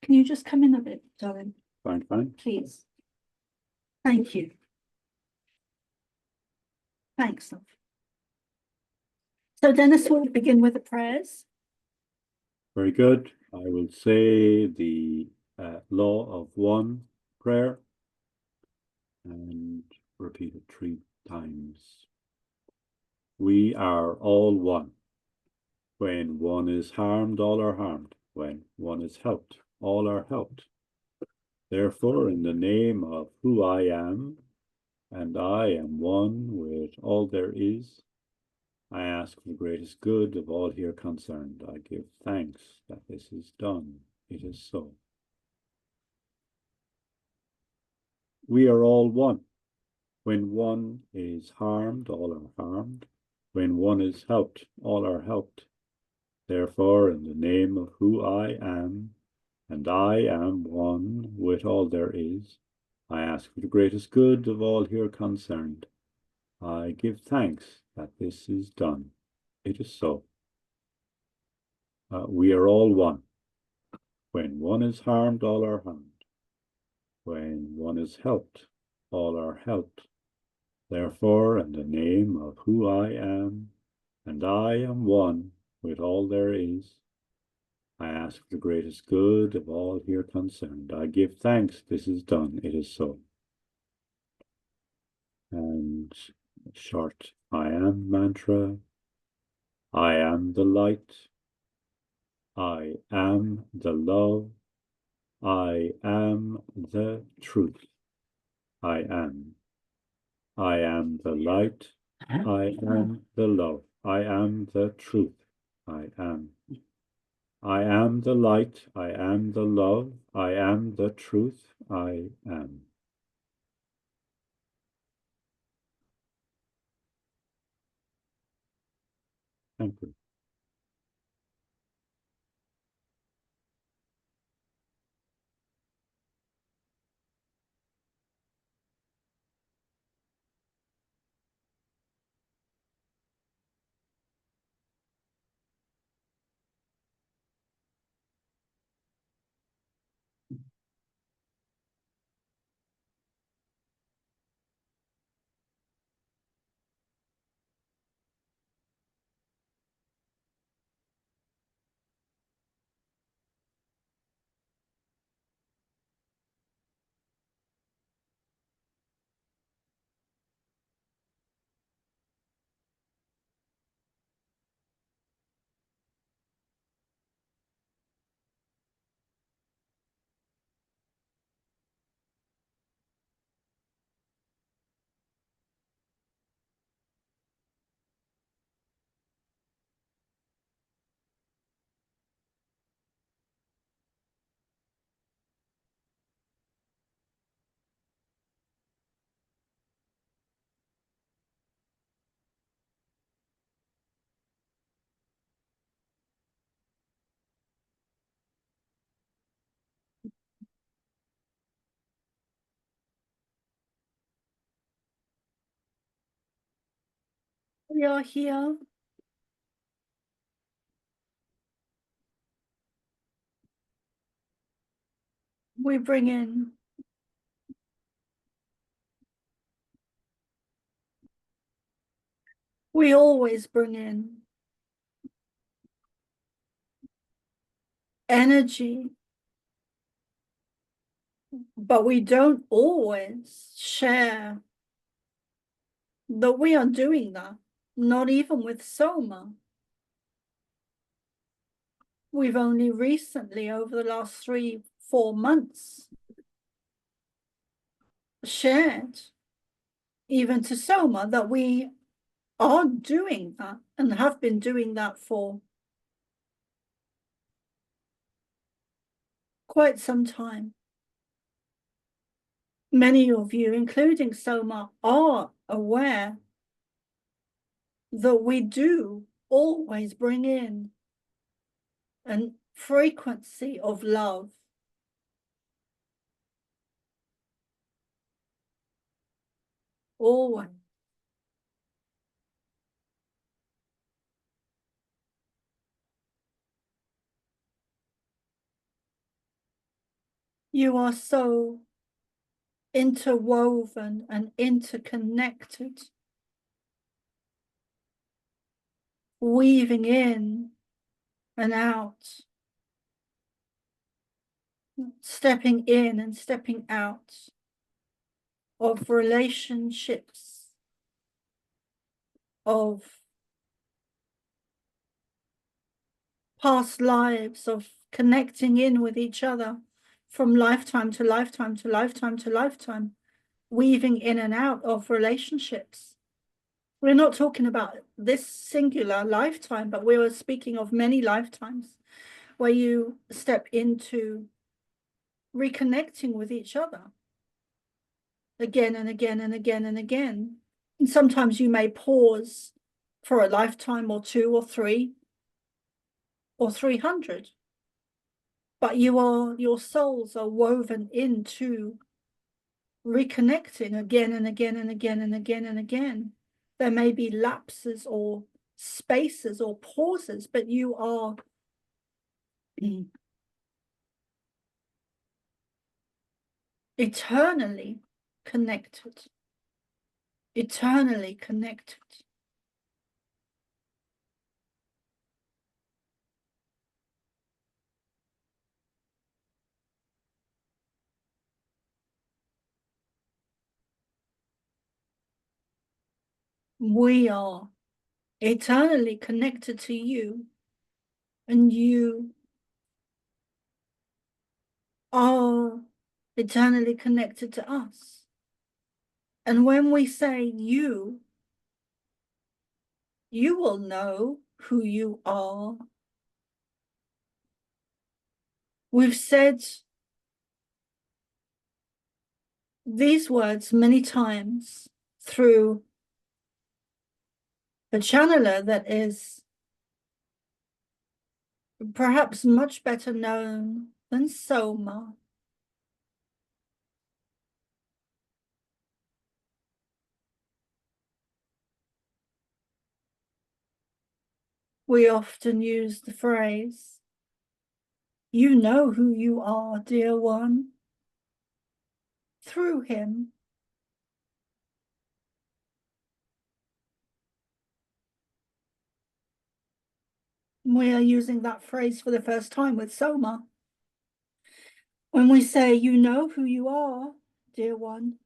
Can you just come in a bit, darling? fine. Please. Thank you. Thanks, love. So Dennis will begin with the prayers. Very good. I will say the law of one prayer and repeat it 3 times. We are all one. When one is harmed, all are harmed. When one is helped, all are helped. Therefore, in the name of who I am, and I am one with all there is, I ask for the greatest good of all here concerned. I give thanks that this is done. It is so. We are all one. When one is harmed, all are harmed. When one is helped, all are helped. Therefore, in the name of who I am, and I am one with all there is, I ask for the greatest good of all here concerned. I give thanks that this is done. It is so. We are all one. When one is harmed, all are harmed. When one is helped, all are helped. Therefore, in the name of who I am, and I am one with all there is, I ask for the greatest good of all here concerned. I give thanks this is done. It is so. And short I am mantra. I am the light. I am the love. I am the truth. I am. I am the light. I am the love. I am the truth. I am. I am the light. I am the love. I am the truth. I am. Thank you. We are here. We bring in we always bring in energy, but we don't always share that we are doing that, not even with Soma. We've only recently, over the last 3-4 months, shared, even to Soma, that we are doing that and have been doing that for quite some time. Many of you, including Soma, are aware that we do always bring in a frequency of love. Always. You are so interwoven and interconnected, weaving in and out, stepping in and stepping out of relationships, of past lives, of connecting in with each other from lifetime to lifetime to lifetime to lifetime, weaving in and out of relationships. We're not talking about this singular lifetime, but we are speaking of many lifetimes where you step into reconnecting with each other again and again and again and again. And sometimes you may pause for a lifetime or 2 or 3 or 300, but your souls are woven into reconnecting again and again and again and again and again. There may be lapses or spaces or pauses, but you are eternally connected. Eternally connected. We are eternally connected to you, and you are eternally connected to us. And when we say you will know who you are. We've said these words many times through a channeler that is perhaps much better known than Soma. We often use the phrase, "You know who you are, dear one," through him. We are using that phrase for the first time with Soma. When we say, "You know who you are, dear one,"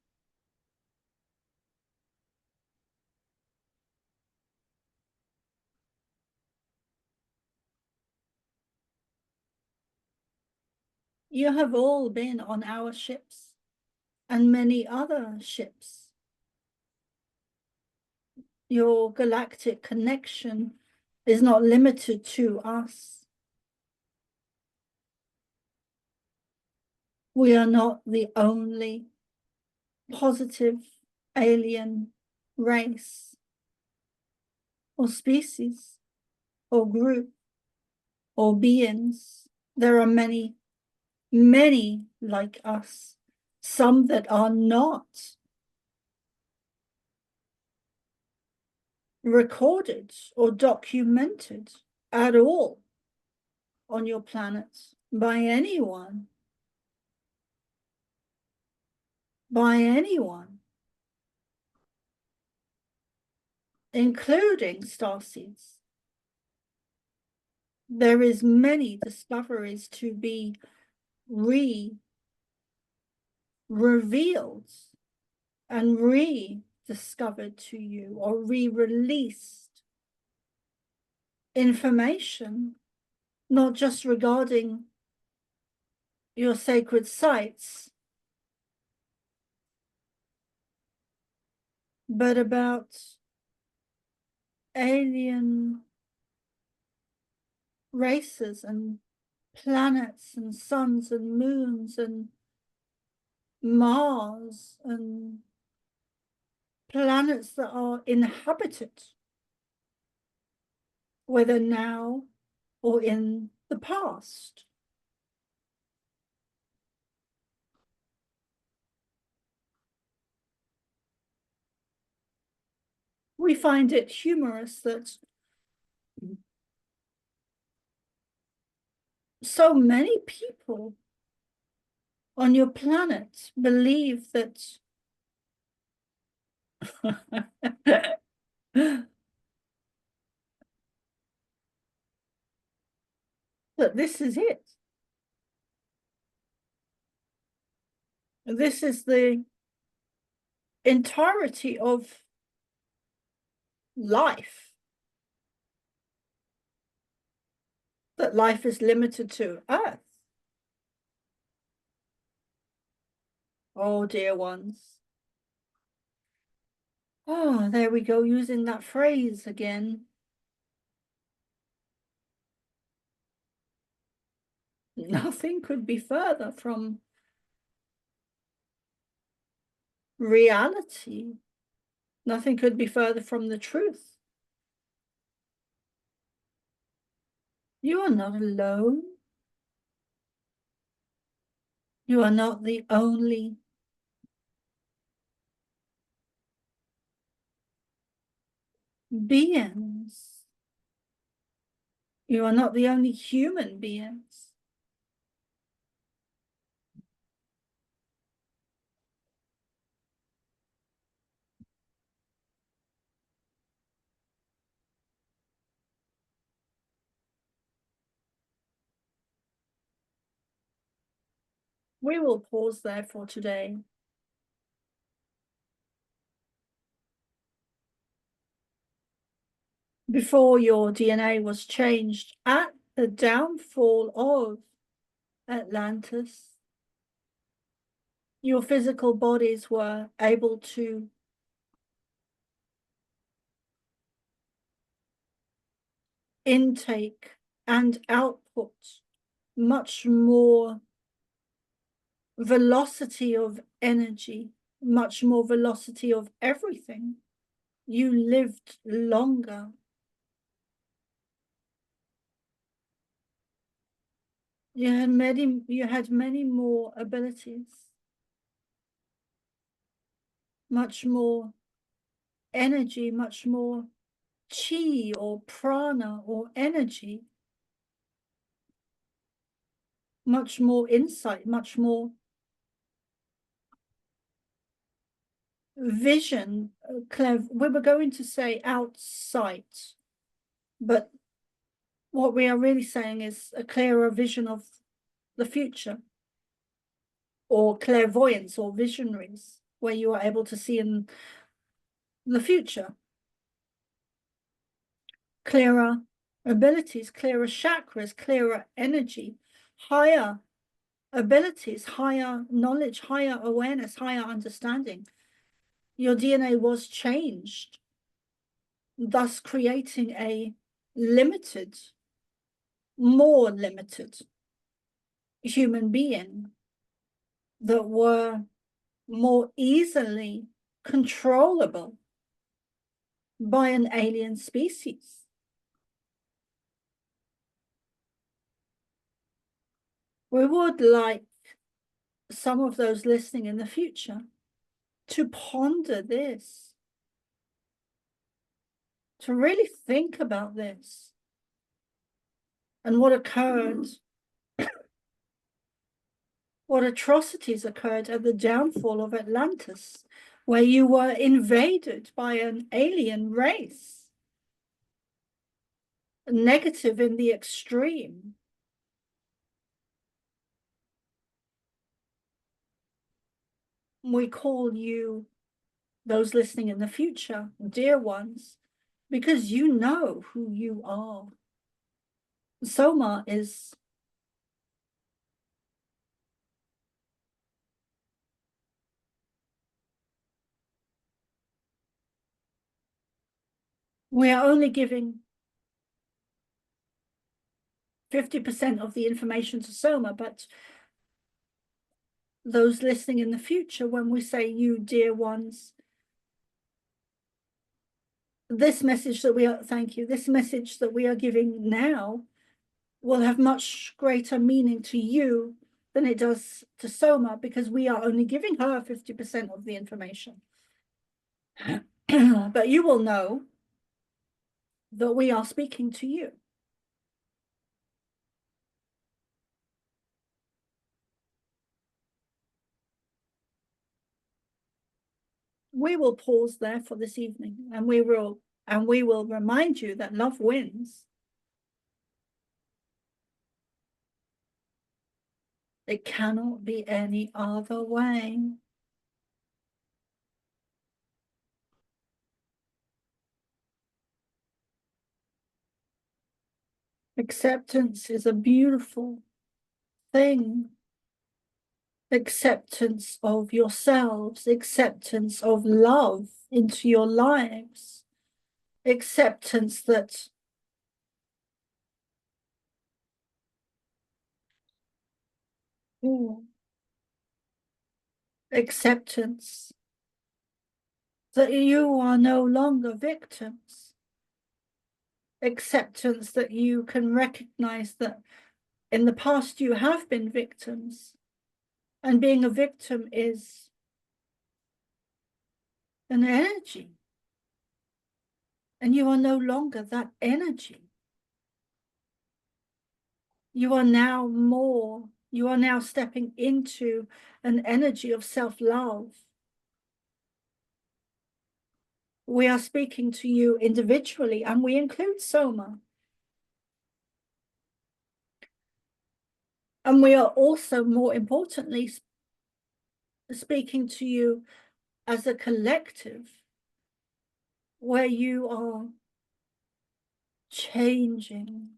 you have all been on our ships and many other ships. Your galactic connection is not limited to us. We are not the only positive alien race or species or group or beings. There are many, many like us, some that are not recorded or documented at all on your planet by anyone. By anyone, including starseeds. There is many discoveries to be revealed and rediscovered to you, or re-released information, not just regarding your sacred sites, but about alien races and planets and suns and moons and Mars and planets that are inhabited, whether now or in the past. We find it humorous that so many people on your planet believe that that this is it. This is the entirety of life. That life is limited to Earth. Oh, dear ones. Oh, there we go, using that phrase again. Nothing could be further from reality. Nothing could be further from the truth. You are not alone. You are not the only beings. You are not the only human beings. We will pause there for today. Before your DNA was changed at the downfall of Atlantis, your physical bodies were able to intake and output much more velocity of energy, much more velocity of everything. You lived longer. You had many more abilities, much more energy, much more chi or prana or energy, much more insight, much more vision. We were going to say outsight, but what we are really saying is a clearer vision of the future, or clairvoyance or visionaries, where you are able to see in the future. Clearer abilities, clearer chakras, clearer energy, higher abilities, higher knowledge, higher awareness, higher understanding. Your DNA was changed, thus creating a limited, more limited human being that were more easily controllable by an alien species. We would like some of those listening in the future to ponder this. to really think about this and what occurred, what atrocities occurred at the downfall of Atlantis, where you were invaded by an alien race, negative in the extreme. We call you, those listening in the future, dear ones, because you know who you are. Soma is we are only giving 50% of the information to Soma, but those listening in the future, when we say you dear ones, this message that we are, thank you, this message that we are giving now will have much greater meaning to you than it does to Soma, because we are only giving her 50% of the information. But you will know that we are speaking to you. We will pause there for this evening, and we will remind you that love wins. It cannot be any other way. Acceptance is a beautiful thing. Acceptance of yourselves, acceptance of love into your lives, acceptance that acceptance that you are no longer victims, acceptance that you can recognize that in the past you have been victims, and being a victim is an energy, and you are no longer that energy. You are now stepping into an energy of self-love. We are speaking to you individually, and we include Soma. And we are also, more importantly, speaking to you as a collective, where you are changing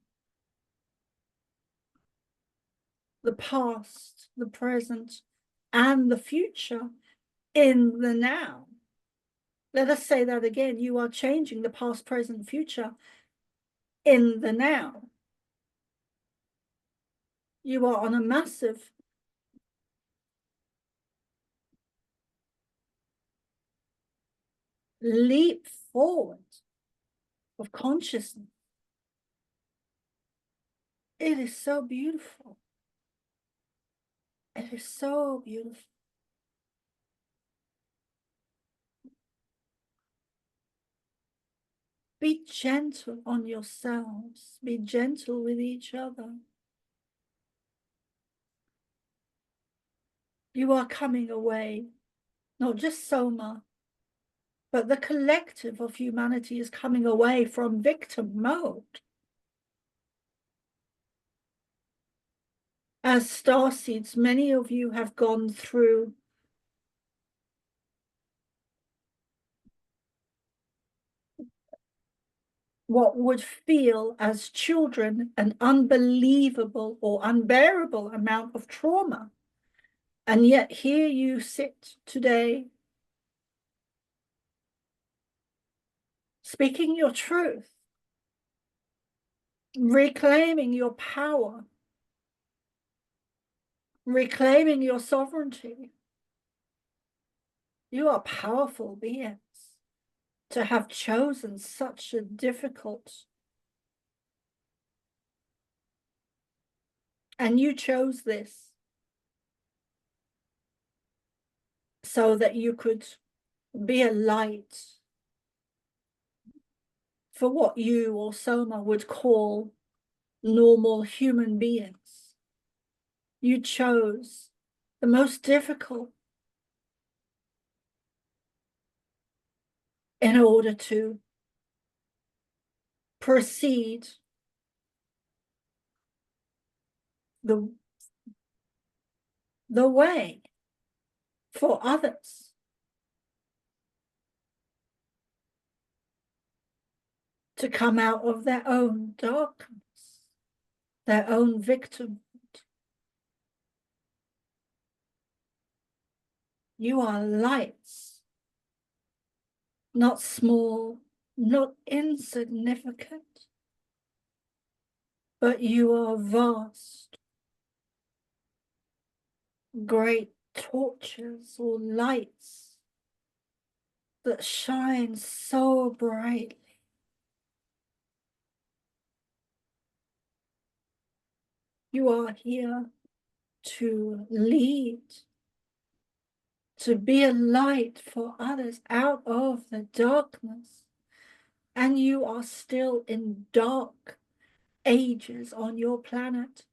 the past, the present, and the future in the now. Let us say that again. You are changing the past, present, future in the now. You are on a massive leap forward of consciousness. It is so beautiful. It is so beautiful. Be gentle on yourselves. Be gentle with each other. You are coming away, not just Soma, but the collective of humanity is coming away from victim mode. As starseeds, many of you have gone through what would feel as children an unbelievable or unbearable amount of trauma. And yet here you sit today, speaking your truth, reclaiming your power, reclaiming your sovereignty. You are powerful beings to have chosen such a difficult, and you chose this so that you could be a light for what you or Soma would call normal human beings. You chose the most difficult in order to proceed the way for others. To come out of their own darkness, their own victimhood. You are lights, not small, not insignificant, but you are vast, great torches or lights that shine so brightly. You are here to lead, to be a light for others out of the darkness. And you are still in dark ages on your planet.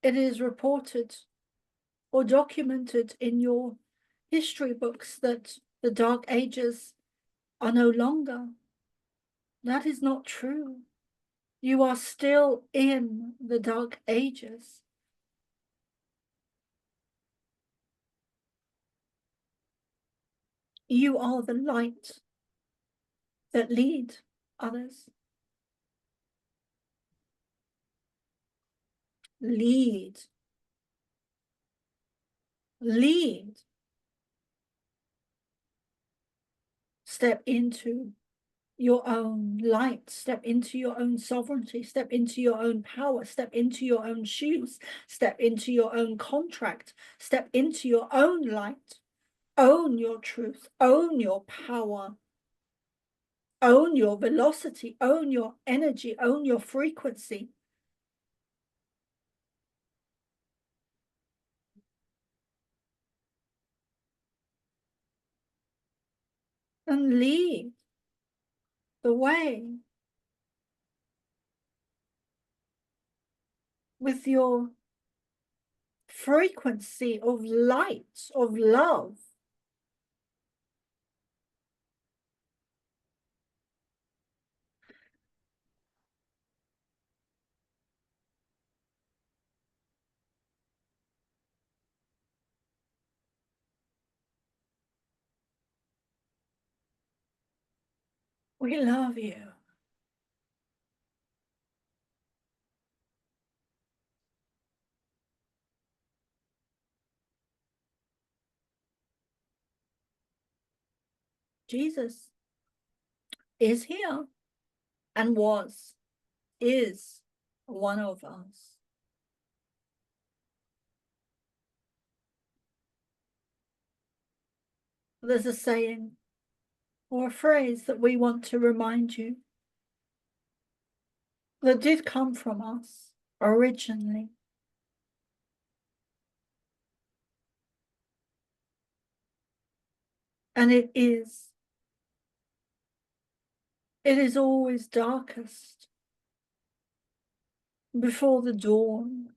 It is reported or documented in your history books that the dark ages are no longer. That is not true. You are still in the dark ages. You are the light that lead others. Lead. Lead. Step into your own light, step into your own sovereignty, step into your own power, step into your own shoes, step into your own contract, step into your own light, own your truth, own your power, own your velocity, own your energy, own your frequency. And lead the way with your frequency of light, of love. We love you. Jesus is here and is one of us. There's a saying or a phrase that we want to remind you that did come from us originally. And it is always darkest before the dawn.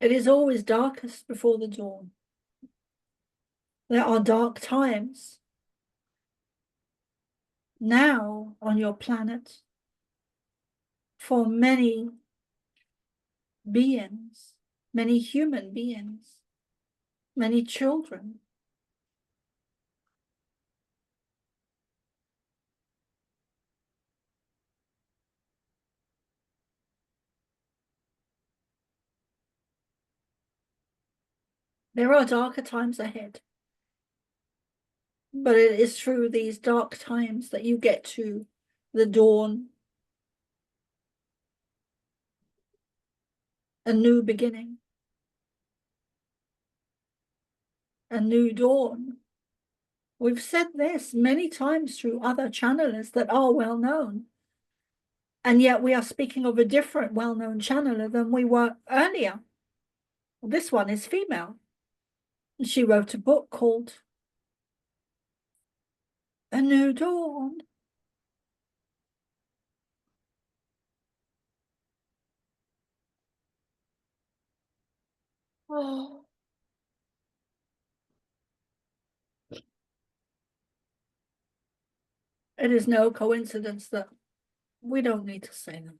It is always darkest before the dawn. There are dark times now on your planet for many beings, many human beings, many children. There are darker times ahead. But it is through these dark times that you get to the dawn, a new beginning, a new dawn. We've said this many times through other channelers that are well known. And yet we are speaking of a different well-known channeler than we were earlier. This one is female. She wrote a book called A New Dawn. Oh. It is no coincidence that we don't need to say them.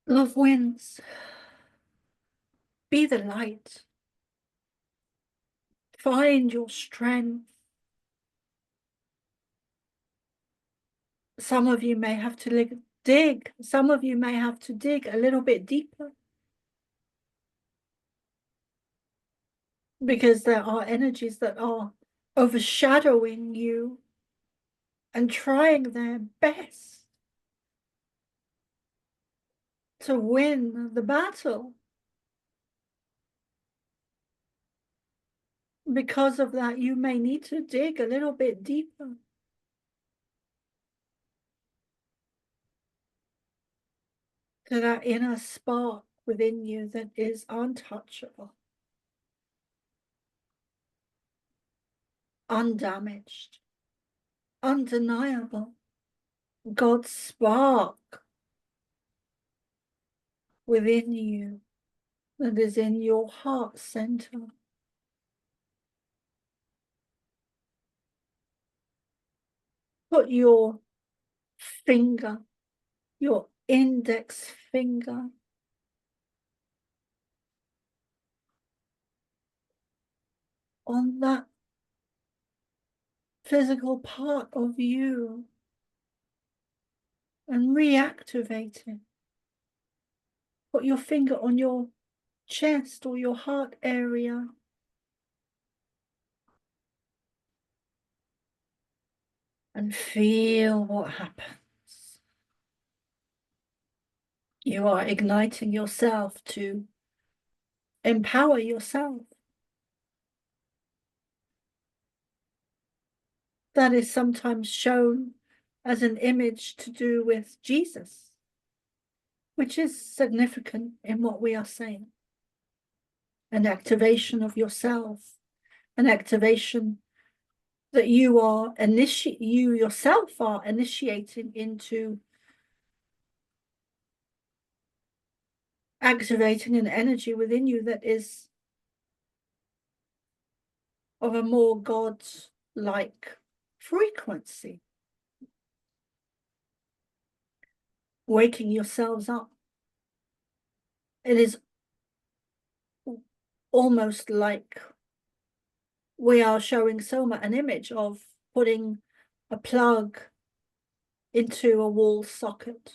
Love wins. Be the light. Find your strength. Some of you may have to dig. Some of you may have to dig a little bit deeper. Because there are energies that are overshadowing you and trying their best to win the battle. Because of that, you may need to dig a little bit deeper. To that inner spark within you that is untouchable, undamaged, undeniable. God's spark within you that is in your heart center. Put your finger, your index finger, on that physical part of you and reactivate it. Put your finger on your chest or your heart area. And feel what happens. You are igniting yourself to empower yourself. That is sometimes shown as an image to do with Jesus, which is significant in what we are saying. An activation of yourself, an activation that you yourself are initiating into activating an energy within you that is of a more God-like frequency. Waking yourselves up. It is almost like we are showing Soma an image of putting a plug into a wall socket.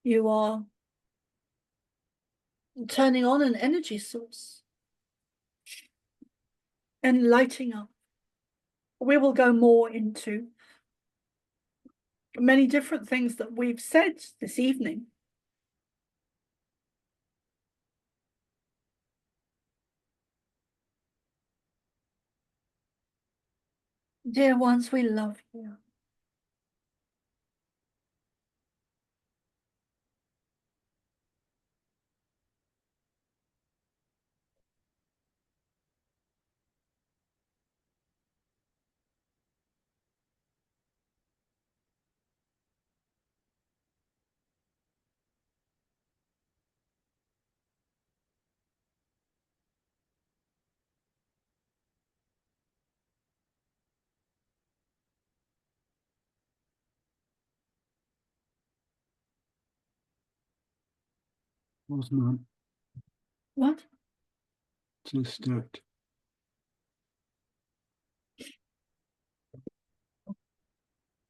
You are turning on an energy source and lighting up. We will go more into many different things that we've said this evening. Dear ones, we love you. Was not What? to start.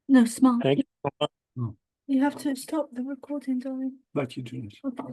No, smart. Thank you. You have to stop the recording, darling. But you do it. Okay.